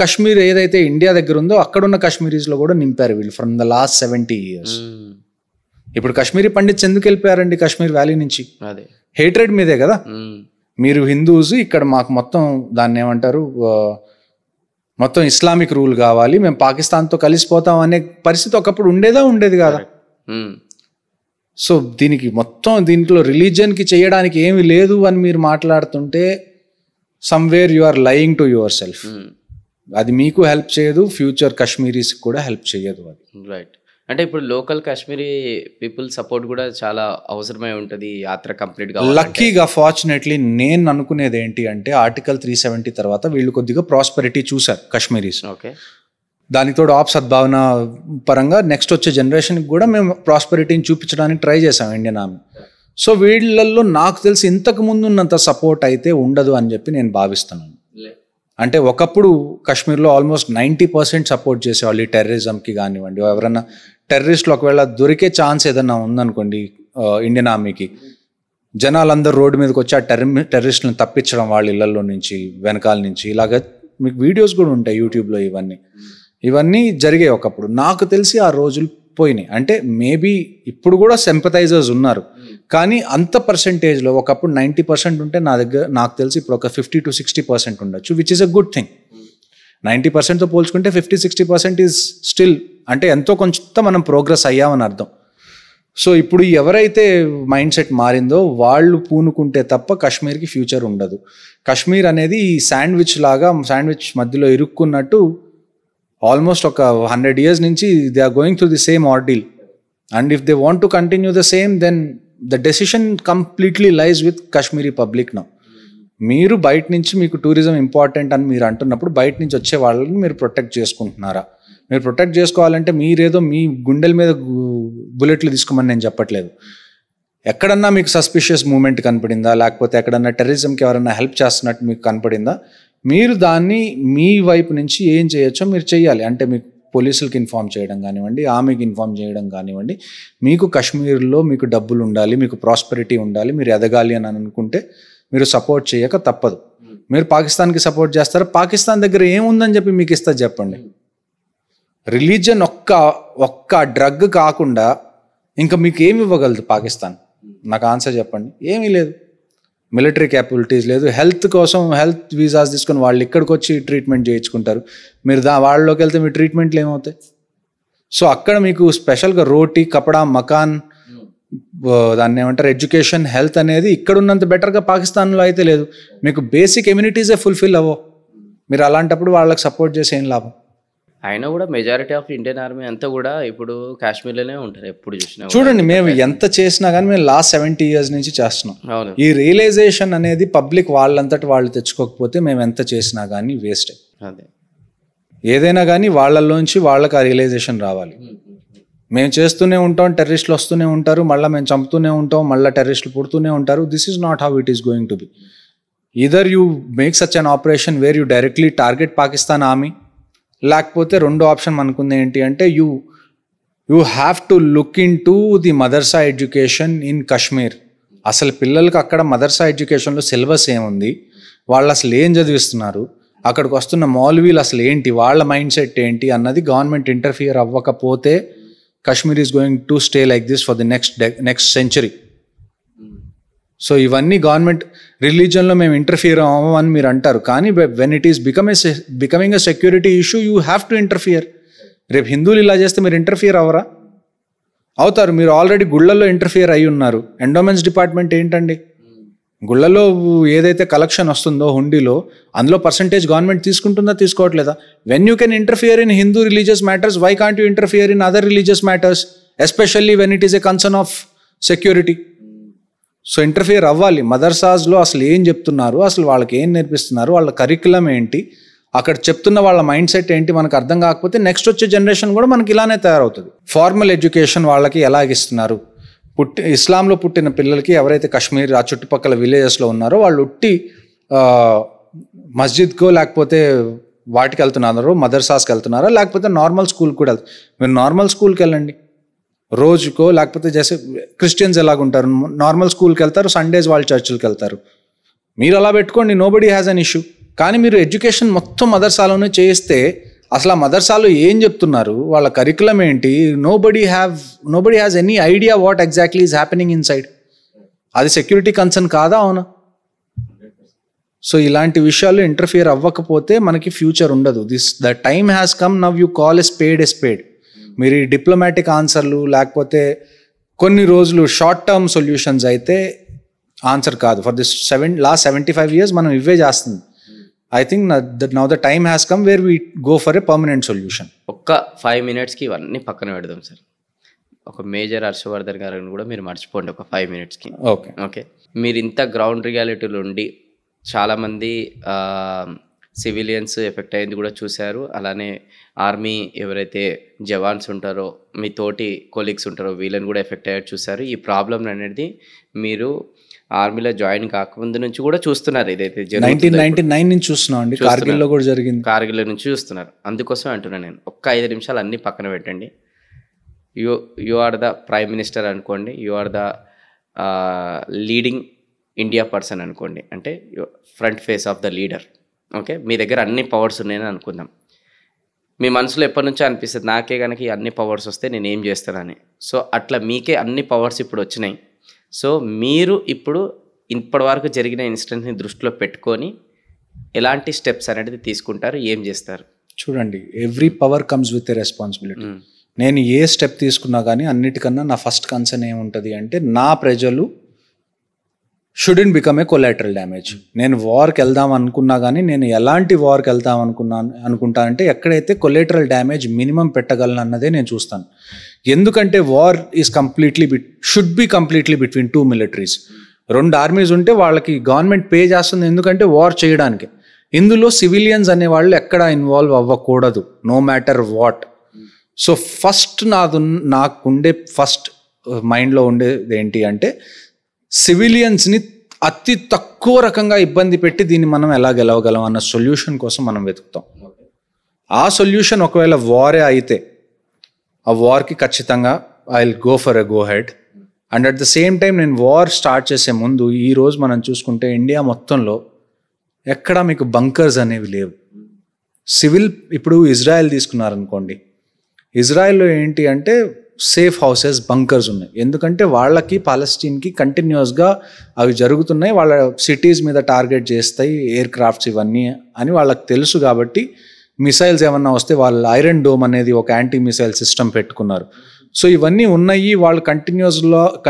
కాశ్మీర్ ఏదైతే ఇండియా దగ్గర ఉందో అక్కడున్న కాశ్మీరీస్లో కూడా నింపారు వీళ్ళు ఫ్రమ్ ద లాస్ట్ 70 years. ఇప్పుడు కాశ్మీరీ పండిట్స్ ఎందుకు వెళ్ళిపోయారండి కాశ్మీర్ వ్యాలీ నుంచి? హేట్రెడ్ మీదే కదా. మీరు హిందూస్ ఇక్కడ మాకు మొత్తం దాన్ని ఏమంటారు, మొత్తం ఇస్లామిక్ రూల్ కావాలి, మేము పాకిస్తాన్తో కలిసిపోతాం అనే పరిస్థితి ఒకప్పుడు ఉండేది కదా. సో దీంట్లో రిలీజియన్కి చేయడానికి ఏమి లేదు అని మీరు మాట్లాడుతుంటే somewhere you are lying to yourself. అది మీకు హెల్ప్ చేయదు, ఫ్యూచర్ కాశ్మీరీస్ కూడా హెల్ప్ చేయదు అది. రైట్. అంటే ఇప్పుడు లోకల్ కాశ్మీరీ పీపుల్ సపోర్ట్ కూడా చాలా అవసరమై ఉంటుంది యాత్ర కంప్లీట్ గా. లక్కీగా ఫార్చునేట్లీ నేను అనుకునేది ఏంటి అంటే ఆర్టికల్ 370 తర్వాత వీళ్ళు కొద్దిగా ప్రాస్పెరిటీ చూసారు కాశ్మీరీస్. ఓకే. దానితో ఆప్ సద్భావన పరంగా నెక్స్ట్ వచ్చే జనరేషన్కి కూడా మేము ప్రాస్పెరిటీని చూపించడానికి ట్రై చేసాం ఇండియన్ ఆర్మీ. సో వీళ్ళల్లో నాకు తెలిసి ఇంతకు ముందు ఉన్నంత సపోర్ట్ అయితే ఉండదు అని చెప్పి నేను భావిస్తున్నాను. అంటే ఒకప్పుడు కాశ్మీర్లో ఆల్మోస్ట్ 90% సపోర్ట్ చేసేవాళ్ళు ఈ టెర్రరిజంకి కానివ్వండి. ఎవరైనా టెర్రరిస్టులు ఒకవేళ దొరికే ఛాన్స్ ఏదన్నా ఉందనుకోండి ఇండియన్ ఆర్మీకి, జనాలందరూ రోడ్డు మీదకి వచ్చి ఆ టెర్రరిస్టులను తప్పించడం వాళ్ళ ఇళ్లలో నుంచి, వెనకాల నుంచి, ఇలాగ మీకు వీడియోస్ కూడా ఉంటాయి యూట్యూబ్లో. ఇవన్నీ జరిగాయి ఒకప్పుడు. నాకు తెలిసి ఆ రోజులు పోయినాయి. అంటే మేబీ ఇప్పుడు కూడా సింపథైజర్స్ ఉన్నారు, కానీ అంత పర్సెంటేజ్లో ఒకప్పుడు 90% ఉంటే నాకు తెలిసి ఇప్పుడు ఒక 50 to 60% ఉండొచ్చు, which is a good thing. 90%తో పోల్చుకుంటే 50-60% ఈజ్ స్టిల్ అంటే ఎంతో కొంచెం మనం ప్రోగ్రెస్ అయ్యామని అర్థం. సో ఇప్పుడు ఎవరైతే మైండ్ సెట్ మారిందో వాళ్ళు పూనుకుంటే తప్ప కాశ్మీర్కి ఫ్యూచర్ ఉండదు. కాశ్మీర్ అనేది ఈ శాండ్విచ్ మధ్యలో ఇరుక్కున్నట్టు ఆల్మోస్ట్ ఒక 100 years నుంచి they are going through the same ordeal. And if they want to continue the same then the decision completely lies with Kashmiri public now. మీరు బయట నుంచి మీకు టూరిజం ఇంపార్టెంట్ అని మీరు అంటున్నప్పుడు బయట నుంచి వచ్చే వాళ్ళని మీరు ప్రొటెక్ట్ చేసుకుంటున్నారా? మీరు ప్రొటెక్ట్ చేసుకోవాలంటే మీరేదో మీ గుండెల మీద బుల్లెట్లు తీసుకోమని నేను చెప్పట్లేదు. ఎక్కడన్నా మీకు సస్పిషియస్ మూమెంట్ కనపడిందా, లేకపోతే ఎక్కడన్నా టెర్రరిజంకి ఎవరన్నా హెల్ప్ చేస్తున్నట్టు మీకు కనపడిందా, మీరు దాన్ని మీ వైపు నుంచి ఏం చేయొచ్చో మీరు చేయాలి. అంటే మీకు పోలీసులకి ఇన్ఫార్మ్ చేయడం కానివ్వండి, ఆర్మీకి ఇన్ఫార్మ్ చేయడం కానివ్వండి. మీకు కాశ్మీర్లో మీకు డబ్బులు ఉండాలి, మీకు ప్రాస్పెరిటీ ఉండాలి, మీరు ఎదగాలి అని అనుకుంటే మీరు సపోర్ట్ చేయక తప్పదు. మీరు పాకిస్తాన్కి సపోర్ట్ చేస్తారా? పాకిస్తాన్ దగ్గర ఏముందని చెప్పి మీకు ఇస్తుంది చెప్పండి? రిలీజియన్ ఒక్క డ్రగ్ కాకుండా ఇంకా మీకు ఏమి ఇవ్వగలదు పాకిస్తాన్? నాకు ఆన్సర్ చెప్పండి. ఏమీ లేదు. మిలిటరీ క్యాపబిలిటీస్ లేదు. హెల్త్ కోసం హెల్త్ వీసాస్ తీసుకొని వాళ్ళు ఇక్కడికి వచ్చి ట్రీట్మెంట్ చేయించుకుంటారు. మీరు వాళ్ళలోకి వెళ్తే మీ ట్రీట్మెంట్లు ఏమవుతాయి? సో అక్కడ మీకు స్పెషల్గా రోటీ, కపడా, మకాన్, దాన్ని ఏమంటారు, ఎడ్యుకేషన్, హెల్త్ అనేది ఇక్కడ ఉన్నంత బెటర్గా పాకిస్తాన్లో అయితే లేదు. మీకు బేసిక్ ఎమ్యూనిటీసే ఫుల్ఫిల్ అవ్వవు. మీరు అలాంటప్పుడు వాళ్ళకి సపోర్ట్ చేసి ఏం లాభం? అయినా కూడా మెజారిటీ ఆఫ్ ఇండియన్ ఆర్మీ అంతా కూడా ఇప్పుడు కాశ్మీర్లోనే ఉంటారు ఎప్పుడు చూసినా. చూడండి, మేము ఎంత చేసినా కానీ మేము లాస్ట్ 70 years నుంచి చేస్తున్నాం. ఈ రియలైజేషన్ అనేది పబ్లిక్ వాళ్ళంతటి వాళ్ళు తెచ్చుకోకపోతే మేము ఎంత చేసినా కానీ వేస్ట్. అదే ఏదైనా కానీ వాళ్ళల్లోంచి వాళ్ళకి ఆ రియలైజేషన్ రావాలి. మేము చేస్తూనే ఉంటాం, టెర్రరిస్టులు వస్తూనే ఉంటారు, మళ్ళీ మేము చంపుతూనే ఉంటాం, మళ్ళీ టెర్రరిస్టులు పుడుతూనే ఉంటారు. This is not how it is going to be. Either you make such an operation where you directly target Pakistan army, లేకపోతే రెండో ఆప్షన్ మనకుంది ఏంటి అంటే you have to look in to the madrasa education in Kashmir. అసలు పిల్లలకి అక్కడ మదర్సా ఎడ్యుకేషన్లో syllabus ఏముంది, వాళ్ళు అసలు ఏం చదివిస్తున్నారు, అక్కడికి వస్తున్న మౌల్వీలు అసలు ఏంటి, వాళ్ళ మైండ్ సెట్ ఏంటి అన్నది గవర్నమెంట్ ఇంటర్ఫియర్ అవ్వకపోతే Kashmir is going to stay like this for the next century. So ఇవన్నీ గవర్నమెంట్ రిలీజన్లో మేము ఇంటర్ఫియర్ అవ్వమని మీరు అంటారు, కానీ when it is becoming a security issue you have to interfere. రేపు హిందువులు ఇలా చేస్తే మీరు ఇంటర్ఫియర్ అవ్వరా? అవుతారు. మీరు ఆల్రెడీ గుళ్ళల్లో ఇంటర్ఫియర్ అయి ఉన్నారు. ఎండోమెంట్స్ డిపార్ట్మెంట్ ఏంటండి, గుళ్ళలో ఏదైతే కలెక్షన్ వస్తుందో హుండీలో అందులో పర్సంటేజ్ గవర్నమెంట్ తీసుకుంటుందా తీసుకోవట్లేదా? When you can interfere in Hindu religious matters, why can't you interfere in other religious matters, especially when it is a concern of security. So interfere అవ్వాలి. మదర్సాస్లో అసలు ఏం చెప్తున్నారు, అసలు వాళ్ళకి ఏం నేర్పిస్తున్నారు, వాళ్ళ కరికులం ఏంటి, అక్కడ చెప్తున్న వాళ్ళ మైండ్ సెట్ ఏంటి మనకు అర్థం కాకపోతే నెక్స్ట్ వచ్చే జనరేషన్ కూడా మనకి ఇలానే తయారవుతుంది. ఫార్మల్ ఎడ్యుకేషన్ వాళ్ళకి ఎలాగిస్తున్నారు, ఇస్లాంలో పుట్టిన పిల్లలకి ఎవరైతే కశ్మీర్ ఆ చుట్టుపక్కల విలేజెస్లో ఉన్నారో వాళ్ళు ఉట్టి మస్జిద్కో లేకపోతే వాటికి వెళ్తున్నారో, మదర్సాస్కి వెళ్తున్నారో, లేకపోతే నార్మల్ స్కూల్కి కూడా వెళ్తారు. మీరు నార్మల్ స్కూల్కి వెళ్ళండి రోజుకో, లేకపోతే జైసే క్రిస్టియన్స్ ఎలాగుంటారు, నార్మల్ స్కూల్కి వెళ్తారు, సండేస్ వాళ్ళు చర్చిల్కి వెళ్తారు. మీరు అలా పెట్టుకోండి, నోబడీ హ్యాస్ అన్ ఇష్యూ. కానీ మీరు ఎడ్యుకేషన్ మొత్తం మదర్సాలోనే చేయిస్తే అసలు ఆ మదర్సాలో ఏం చెప్తున్నారు, వాళ్ళ కరికులం ఏంటి, nobody has any idea what exactly is happening in side. అది సెక్యూరిటీ కన్సర్న్ కాదా? అవునా? సో ఇలాంటి విషయాలు ఇంటర్ఫియర్ అవ్వకపోతే మనకి ఫ్యూచర్ ఉండదు. The time has come, now you call a spade. మీరు ఈ డిప్లొమాటిక్ ఆన్సర్లు లేకపోతే కొన్ని రోజులు షార్ట్ టర్మ్ సొల్యూషన్స్ అయితే ఆన్సర్ కాదు. ఫర్ దిస్ లాస్ట్ 75 years మనం ఇవే చేస్తుంది. I think now the time has come where we go for a permanent solution. ఒక్క 5 minutesకి ఇవన్నీ పక్కన పెడదాం సార్. ఒక మేజర్ హర్షవర్ధన్ గారిని కూడా మీరు మర్చిపోండి ఒక 5 minutesకి. ఓకే, మీరు ఇంత గ్రౌండ్ రియాలిటీలో ఉండి చాలామంది సివిలియన్స్ ఎఫెక్ట్ అయింది కూడా చూశారు. అలానే ఆర్మీ ఎవరైతే జవాన్స్ ఉంటారో, మీ తోటి కొలీగ్స్ ఉంటారో, వీళ్ళని కూడా ఎఫెక్ట్ అయ్యారు చూశారు. ఈ ప్రాబ్లం అనేది మీరు ఆర్మీలో జాయిన్ కాకముందు నుంచి కూడా చూస్తున్నారు. ఇదైతే 1999 నుంచి చూస్తున్నాం అండి, కార్గిల్లో కూడా జరిగింది. కార్గిల్ నుంచి చూస్తున్నారు. అందుకోసం అంటున్నాను నేను, ఒక్క 5 నిమిషాలు అన్నీ పక్కన పెట్టండి. You are the prime minister అనుకోండి, you are the leading India person అనుకోండి, అంటే front face of the leader. Okay, మీ దగ్గర అన్ని పవర్స్ ఉన్నాయని అనుకుందాం. మీ మనసులో ఎప్పటి నుంచో అనిపిస్తుంది, నాకే కనుక అన్ని పవర్స్ వస్తే నేను ఏం చేస్తానని. సో అట్లా మీకే అన్ని పవర్స్ ఇప్పుడు వచ్చినాయి. సో మీరు ఇప్పుడు ఇప్పటి వరకు జరిగిన ఇన్సిడెంట్ని దృష్టిలో పెట్టుకొని ఎలాంటి స్టెప్స్ అనేది తీసుకుంటారు, ఏం చేస్తారు? చూడండి, every power comes with a responsibility. నేను ఏ స్టెప్ తీసుకున్నా కానీ అన్నిటికన్నా నా ఫస్ట్ కన్సర్న్ ఏముంటుంది అంటే నా ప్రజలు student become a collateral damage. నేను వార్కి వెళ్దాం అనుకున్నా కానీ నేను ఎలాంటి వార్కి వెళ్దాం అనుకుంటానంటే ఎక్కడైతే కొలాటరల్ డ్యామేజ్ మినిమం పెట్టగలను అన్నదే నేను చూస్తాను. ఎందుకంటే war is should be completely between 2 militaries. 2 armies ఉంటే వాళ్ళకి గవర్నమెంట్ పే చేస్తుంది ఎందుకంటే వార్ చేయడానికి. ఇందులో సివిలియన్స్ అనే వాళ్ళు ఎక్కడ ఇన్వాల్వ్ అవ్వకూడదు, no matter what. So first నాకుండే ఫస్ట్ మైండ్లో ఉండేది ఏంటి అంటే సివిలియన్స్ని అతి తక్కువ రకంగా ఇబ్బంది పెట్టి దీన్ని మనం ఎలా గెలవగలం అన్న సొల్యూషన్ కోసం మనం వెతుకుతాం. ఆ సొల్యూషన్ ఒకవేళ వారే అయితే ఆ వార్కి ఖచ్చితంగా I will go for a go head. And at the same time నేను వార్ స్టార్ట్ చేసే ముందు ఈరోజు మనం చూసుకుంటే ఇండియా మొత్తంలో ఎక్కడా మీకు బంకర్స్ అనేవి లేవు. సివిల్ ఇప్పుడు ఇజ్రాయెల్ తీసుకున్నారనుకోండి, ఇజ్రాయెల్లో ఏంటి అంటే సేఫ్ హౌసెస్, బంకర్స్ ఉన్నాయి. ఎందుకంటే వాళ్ళకి పాలస్టీన్కి కంటిన్యూస్గా అవి జరుగుతున్నాయి, వాళ్ళ సిటీస్ మీద టార్గెట్ చేస్తాయి ఎయిర్ క్రాఫ్ట్స్ ఇవన్నీ అని వాళ్ళకి తెలుసు. కాబట్టి మిసైల్స్ ఏమన్నా వస్తే వాళ్ళు ఐరన్ డోమ్ అనేది ఒక యాంటీ మిసైల్ సిస్టమ్ పెట్టుకున్నారు. సో ఇవన్నీ ఉన్నాయి, వాళ్ళు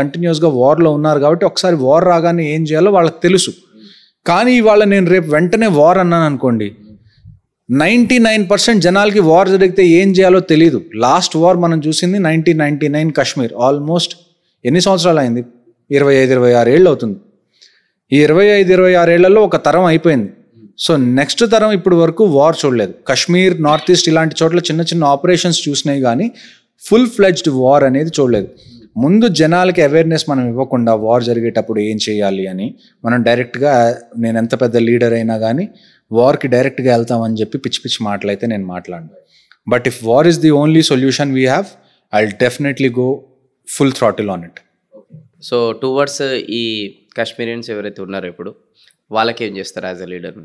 కంటిన్యూస్గా వార్లో ఉన్నారు. కాబట్టి ఒకసారి వార్ రాగానే ఏం చేయాలో వాళ్ళకి తెలుసు. కానీ ఇవాళ నేను రేపు వెంటనే వార్ అన్నాను అనుకోండి, 99% జనాలకి వార్ జరిగితే ఏం చేయాలో తెలీదు. లాస్ట్ వార్ మనం చూసింది 1999 కశ్మీర్. ఆల్మోస్ట్ ఎన్ని సంవత్సరాలు అయింది? 25-26 ఏళ్ళు అవుతుంది. ఈ 25-26 ఏళ్లలో ఒక తరం అయిపోయింది. సో నెక్స్ట్ తరం ఇప్పుడు వరకు వార్ చూడలేదు. కశ్మీర్, నార్త్ ఈస్ట్ ఇలాంటి చోట్ల చిన్న చిన్న ఆపరేషన్స్ చూసినాయి, కానీ ఫుల్ ఫ్లెడ్జ్డ్ వార్ అనేది చూడలేదు. ముందు జనాలకి అవేర్నెస్ మనం ఇవ్వకుండా వార్ జరిగేటప్పుడు ఏం చేయాలి అని మనం డైరెక్ట్గా, నేను ఎంత పెద్ద లీడర్ అయినా కానీ వార్కి డైరెక్ట్గా వెళ్తామని చెప్పి పిచ్చి పిచ్చి మాటలైతే నేను మాట్లాడను. But if war is the only solution we have, I will definitely go full throttle on it. So towards ఈ కాశ్మీరియన్స్ ఎవరైతే ఉన్నారో ఇప్పుడు వాళ్ళకి ఏం చేస్తారు యాజ్ అ లీడర్?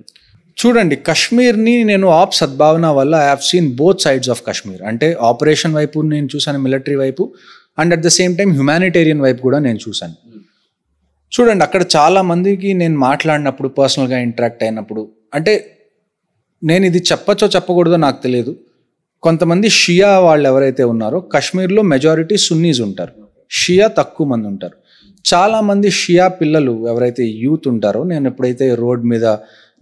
చూడండి, కశ్మీర్ని నేను ఆప్ సద్భావన వల్ల I have seen both sides of Kashmir. అంటే ఆపరేషన్ వైపు నేను చూసాను, మిలిటరీ వైపు, and at the same time humanitarian వైపు కూడా నేను చూశాను. చూడండి, అక్కడ చాలా మందికి నేను మాట్లాడినప్పుడు, పర్సనల్గా ఇంటరాక్ట్ అయినప్పుడు, అంటే నేను ఇది చెప్పచ్చో చెప్పకూడదో నాకు తెలియదు, కొంతమంది షియా వాళ్ళు ఎవరైతే ఉన్నారో కశ్మీర్లో మెజారిటీ సున్నీస్ ఉంటారు, షియా తక్కువ మంది ఉంటారు. చాలామంది షియా పిల్లలు ఎవరైతే యూత్ ఉంటారో, నేను ఎప్పుడైతే రోడ్ మీద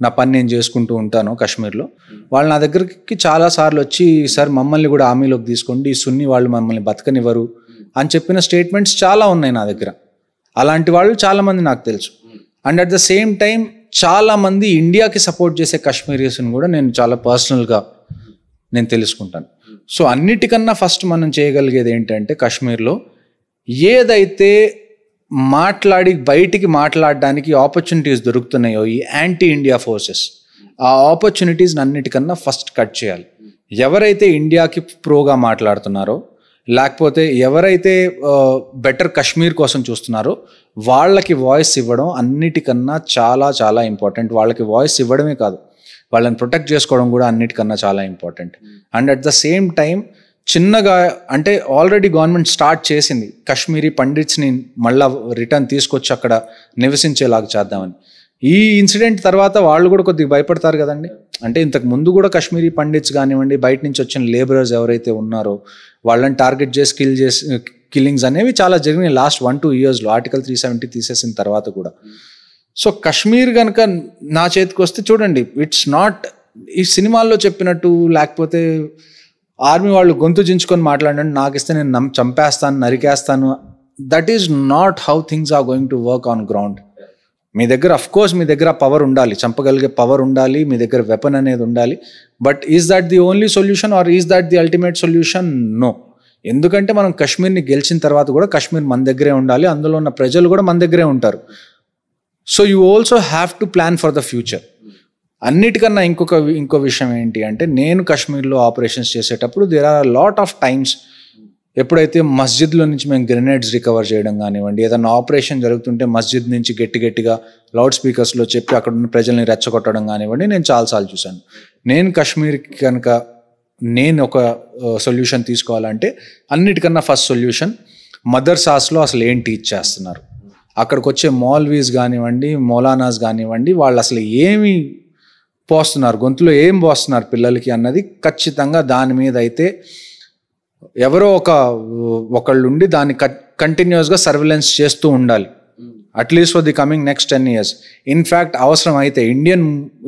నా పని నేను చేసుకుంటూ ఉంటానో కశ్మీర్లో, వాళ్ళు నా దగ్గరికి చాలాసార్లు వచ్చి, సార్ మమ్మల్ని కూడా ఆర్మీలోకి తీసుకోండి, ఈ సున్నీ వాళ్ళు మమ్మల్ని బతకనివ్వరు అని చెప్పిన స్టేట్మెంట్స్ చాలా ఉన్నాయి నా దగ్గర. అలాంటి వాళ్ళు చాలామంది నాకు తెలుసు. And at the same time చాలామంది ఇండియాకి సపోర్ట్ చేసే కశ్మీరియస్ని కూడా నేను చాలా పర్సనల్గా నేను తెలుసుకుంటాను. సో అన్నిటికన్నా ఫస్ట్ మనం చేయగలిగేది ఏంటంటే, కశ్మీర్లో ఏదైతే మాట్లాడి బయటికి మాట్లాడడానికి ఆపర్చునిటీస్ దొరుకుతున్నాయో ఈ యాంటీ ఇండియా ఫోర్సెస్, ఆ ఆపర్చునిటీస్ అన్నిటికన్నా ఫస్ట్ కట్ చేయాలి. ఎవరైతే ఇండియాకి ప్రోగా మాట్లాడుతున్నారో, లేకపోతే ఎవరైతే బెటర్ కశ్మీర్ కోసం చూస్తున్నారో వాళ్ళకి వాయిస్ ఇవ్వడం అన్నిటికన్నా చాలా చాలా ఇంపార్టెంట్. వాళ్ళకి వాయిస్ ఇవ్వడమే కాదు, వాళ్ళని ప్రొటెక్ట్ చేసుకోవడం కూడా అన్నిటికన్నా చాలా important. And at the same time చిన్నగా, అంటే ఆల్రెడీ గవర్నమెంట్ స్టార్ట్ చేసింది కశ్మీరీ పండిట్స్ని మళ్ళీ రిటర్న్ తీసుకొచ్చి అక్కడ నివసించేలాగా చేద్దామని. ఈ ఇన్సిడెంట్ తర్వాత వాళ్ళు కూడా కొద్దిగా భయపడతారు కదండి. అంటే ఇంతకు ముందు కూడా కశ్మీరీ పండిట్స్ కానివ్వండి, బయట నుంచి వచ్చిన లేబరర్స్ ఎవరైతే ఉన్నారో వాళ్ళని టార్గెట్ చేసి కిల్లింగ్స్ అనేవి చాలా జరిగినాయి లాస్ట్ 1-2 yearsలో, ఆర్టికల్ 370 తీసేసిన తర్వాత కూడా. సో కశ్మీర్ కనుక నా చేతికి వస్తే, చూడండి, ఇట్స్ నాట్ ఈ సినిమాల్లో చెప్పినట్టు, లేకపోతే ఆర్మీ వాళ్ళు గొంతు చించుకొని మాట్లాడండి, నాకు ఇస్తే నేను చంపేస్తాను, నరికేస్తాను. That is not how things are going to work on ground. మీ దగ్గర అఫ్కోర్స్ మీ దగ్గర పవర్ ఉండాలి, చంపగలిగే పవర్ ఉండాలి, మీ దగ్గర వెపన్ అనేది ఉండాలి. But is that the only solution or is that the ultimate solution? No. ఎందుకంటే మనం కశ్మీర్ని గెలిచిన తర్వాత కూడా కశ్మీర్ మన దగ్గరే ఉండాలి, అందులో ఉన్న ప్రజలు కూడా మన దగ్గరే ఉంటారు. So you also have to plan for the future. అన్నిటికన్నా ఇంకో విషయం ఏంటి అంటే, నేను కశ్మీర్లో ఆపరేషన్స్ చేసేటప్పుడు there are lot of times ఎప్పుడైతే మస్జిద్లో నుంచి మేము గ్రెనేడ్స్ రికవర్ చేయడం కానివ్వండి, ఏదైనా ఆపరేషన్ జరుగుతుంటే మస్జిద్ నుంచి గట్టిగా లౌడ్ స్పీకర్స్లో చెప్పి అక్కడ ఉన్న ప్రజల్ని రెచ్చగొట్టడం కానివ్వండి, నేను చాలాసార్లు చూశాను. నేను కశ్మీర్కి కనుక నేను ఒక సొల్యూషన్ తీసుకోవాలంటే, అన్నిటికన్నా ఫస్ట్ సొల్యూషన్ మదర్సాస్లో అసలు ఏం టీచ్ చేస్తున్నారు, అక్కడికి వచ్చే మౌల్వీస్ కానివ్వండి, మౌలానాస్ కానివ్వండి, వాళ్ళు అసలు ఏమి పోస్తున్నారు, గొంతులో ఏం పోస్తున్నారు పిల్లలకి అన్నది ఖచ్చితంగా దాని మీద అయితే ఎవరో ఒకళ్ళు ఉండి దాన్ని కంటిన్యూస్గా సర్వేలెన్స్ చేస్తూ ఉండాలి, at least for the coming next 10 years. In fact అవసరం అయితే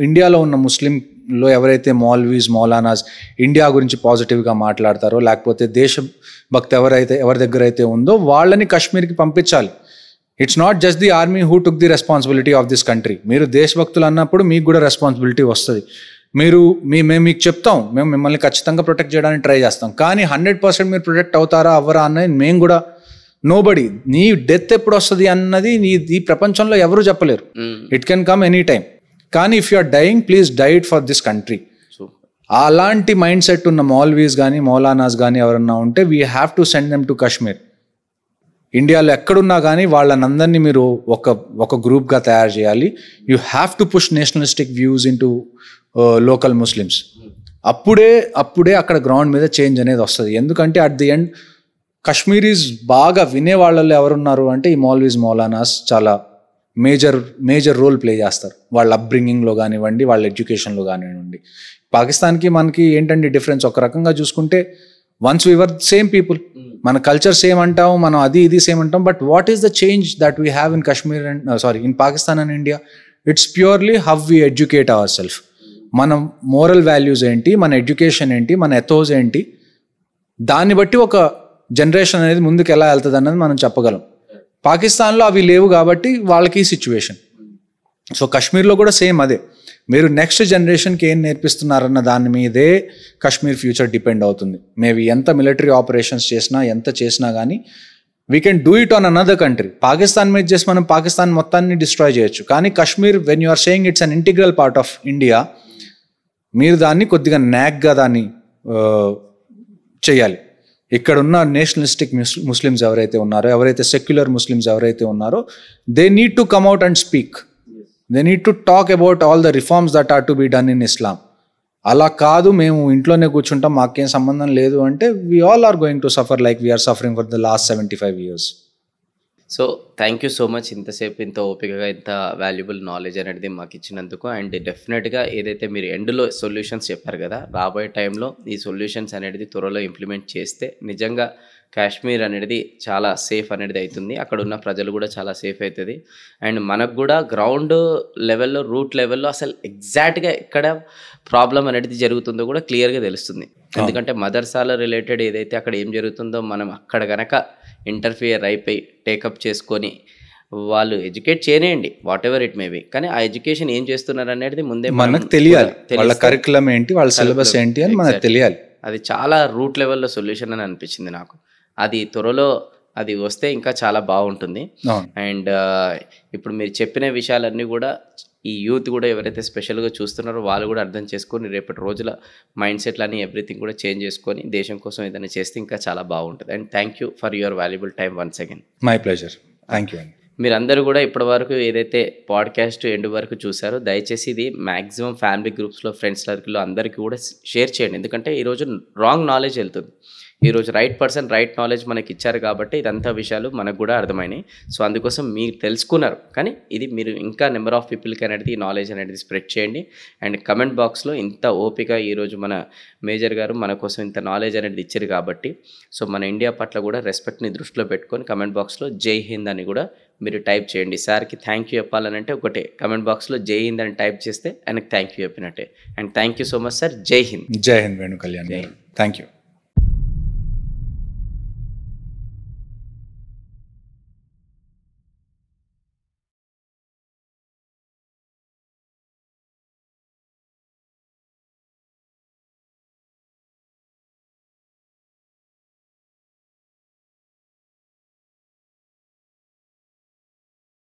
ఇండియాలో ఉన్న ముస్లింలో ఎవరైతే మౌల్వీస్, మౌలానాస్ ఇండియా గురించి పాజిటివ్గా మాట్లాడతారో, లేకపోతే దేశభక్తి ఎవరి దగ్గర అయితే ఉందో వాళ్ళని కశ్మీర్కి పంపించాలి. It's not just the army who took the responsibility of this country. మీరు దేశభక్తులు అన్నప్పుడు మీకు కూడా రెస్పాన్సిబిలిటీ వస్తుంది. మేము మీకు చెప్తాం, మేము మిమ్మల్ని ఖచ్చితంగా ప్రొటెక్ట్ చేయడానికి ట్రై చేస్తాం, కానీ 100% మీరు ప్రొటెక్ట్ అవుతారా అవ్వరా అన్నది మేము కూడా, నోబడి, నీ డెత్ ఎప్పుడు వస్తుంది అన్నది ఈ ప్రపంచంలో ఎవరు చెప్పలేరు. It can come any time. కానీ if you are dying, please die it for this country. అలాంటి మైండ్ సెట్ ఉన్న మౌల్వీస్ కానీ, మౌలానాస్ కానీ ఎవరన్నా ఉంటే, we have to send them to Kashmir. ఇండియాలో ఎక్కడున్నా కానీ వాళ్ళనందరినీ మీరు ఒక గ్రూప్గా తయారు చేయాలి. You have to push nationalistic views in to local Muslims. అప్పుడే అక్కడ గ్రౌండ్ మీద చేంజ్ అనేది వస్తుంది. ఎందుకంటే అట్ ది ఎండ్ కశ్మీరీస్ బాగా వినే వాళ్ళలో ఎవరున్నారు అంటే ఈ మౌల్వీస్, మౌలానాస్ చాలా మేజర్ రోల్ ప్లే చేస్తారు, వాళ్ళ అప్బ్రింగింగ్లో కానివ్వండి, వాళ్ళ ఎడ్యుకేషన్లో కానివ్వండి. పాకిస్తాన్కి మనకి ఏంటంటే డిఫరెన్స్, ఒక రకంగా చూసుకుంటే once we were same people, మన కల్చర్ సేమ్ అంటాం, మనం ఇది సేమ్ అంటాం. But what is the change that we have in Kashmir and in Pakistan and India? It's purely how we educate our self. మన మోరల్ వాల్యూస్ ఏంటి, మన ఎడ్యుకేషన్ ఏంటి, మన ఎథోస్ ఏంటి, దాన్ని బట్టి ఒక జనరేషన్ అనేది ముందుకు ఎలా వెళ్తుంది అన్నది మనం చెప్పగలం. పాకిస్తాన్లో అవి లేవు కాబట్టి వాళ్ళకి సిచ్యువేషన్. సో కశ్మీర్లో కూడా సేమ్ అదే. మీరు నెక్స్ట్ జనరేషన్కి ఏం నేర్పిస్తున్నారన్న దాని మీదే కాశ్మీర్ ఫ్యూచర్ డిపెండ్ అవుతుంది. మేబీ ఎంత మిలిటరీ ఆపరేషన్స్ చేసినా ఎంత చేసినా కానీ we can do it on another country. Pakistan మీద చేసి మనం పాకిస్తాన్ మొత్తాన్ని డిస్ట్రాయ్ చేయొచ్చు, కానీ Kashmir when you are saying it's an integral part of India, మీరు దాన్ని కొద్దిగా న్యాక్గా దాన్ని చేయాలి. ఇక్కడ ఉన్న నేషనలిస్టిక్ ముస్లిమ్స్ ఎవరైతే ఉన్నారో, ఎవరైతే సెక్యులర్ ముస్లిమ్స్ ఎవరైతే ఉన్నారో, they need to come out and speak. They need to talk about all the reforms that are to be done in Islam. అలా కాదు మేము ఇంట్లోనే కూర్చుంటాం మాకేం సంబంధం లేదు అంటే we all are going to suffer like we are suffering for the last 75 years. So thank you so much ఇంతసేపు ఇంత ఓపికగా ఇంత వాల్యుబుల్ నాలెడ్జ్ అనేది మాకు ఇచ్చినందుకు. అండ్ డెఫినెట్గా ఏదైతే మీరు ఎండ్లో సొల్యూషన్స్ చెప్పారు కదా, రాబోయే టైంలో ఈ సొల్యూషన్స్ అనేది త్వరలో ఇంప్లిమెంట్ చేస్తే నిజంగా కాశ్మీర్ అనేది చాలా సేఫ్ అనేది అవుతుంది, అక్కడ ఉన్న ప్రజలు కూడా చాలా సేఫ్ అవుతుంది. అండ్ మనకు కూడా గ్రౌండ్ లెవెల్లో రూట్ లెవెల్లో అసలు ఎగ్జాక్ట్గా ఎక్కడ ప్రాబ్లం అనేది జరుగుతుందో కూడా క్లియర్గా తెలుస్తుంది. ఎందుకంటే మదర్సాల రిలేటెడ్ ఏదైతే అక్కడ ఏం జరుగుతుందో మనం అక్కడ కనుక ఇంటర్ఫియర్ అయిపోయి టేకప్ చేసుకొని వాళ్ళు ఎడ్యుకేట్ చేయనేయండి, whatever it may be, కానీ ఆ ఎడ్యుకేషన్ ఏం చేస్తున్నారు అనేది ముందే మనకు తెలియాలి, వాళ్ళ కరికులం ఏంటి, వాళ్ళ సిలబస్ ఏంటి అని మనకు తెలియాలి. అది చాలా రూట్ లెవెల్లో సొల్యూషన్ అని అనిపించింది నాకు. అది త్వరలో అది వస్తే ఇంకా చాలా బాగుంటుంది. అండ్ ఇప్పుడు మీరు చెప్పిన విషయాలన్నీ కూడా ఈ యూత్ కూడా ఎవరైతే స్పెషల్గా చూస్తున్నారో వాళ్ళు కూడా అర్థం చేసుకొని రేపటి రోజుల మైండ్ సెట్లని ఎవ్రీథింగ్ కూడా చేంజ్ చేసుకొని దేశం కోసం ఏదైనా చేస్తే ఇంకా చాలా బాగుంటుంది. And thank you for your valuable time once again. My pleasure. Thank you అండి. మీరందరూ కూడా ఇప్పటి వరకు ఏదైతే పాడ్కాస్ట్ ఎండ్ వరకు చూసారో దయచేసి ఇది మ్యాక్సిమం ఫ్యామిలీ గ్రూప్స్లో ఫ్రెండ్స్ సర్కిల్లో అందరికీ కూడా షేర్ చేయండి. ఎందుకంటే ఈరోజు రాంగ్ నాలెడ్జ్ వెళ్తుంది, ఈరోజు రైట్ పర్సన్ రైట్ నాలెడ్జ్ మనకి ఇచ్చారు కాబట్టి ఇదంతా విషయాలు మనకు కూడా అర్థమైనాయి. సో అందుకోసం మీరు తెలుసుకున్నారు, కానీ ఇది మీరు ఇంకా నెంబర్ ఆఫ్ పీపుల్కి అనేది ఈ నాలెడ్జ్ అనేది స్ప్రెడ్ చేయండి. అండ్ కమెంట్ బాక్స్లో ఇంత ఓపిక ఈరోజు మన మేజర్ గారు మన కోసం ఇంత నాలెడ్జ్ అనేది ఇచ్చారు కాబట్టి సో మన ఇండియా పట్ల కూడా రెస్పెక్ట్ని దృష్టిలో పెట్టుకొని కమెంట్ బాక్స్లో జై హింద్ అని కూడా మీరు టైప్ చేయండి. సార్కి థ్యాంక్ యూ చెప్పాలనంటే ఒకటే కమెంట్ బాక్స్లో జై హింద్ అని టైప్ చేస్తే ఆయనకు థ్యాంక్ యూ చెప్పినట్టే. And thank you so much sir. Jai Hind. Jai Hind Venu Kalyan. Thank you.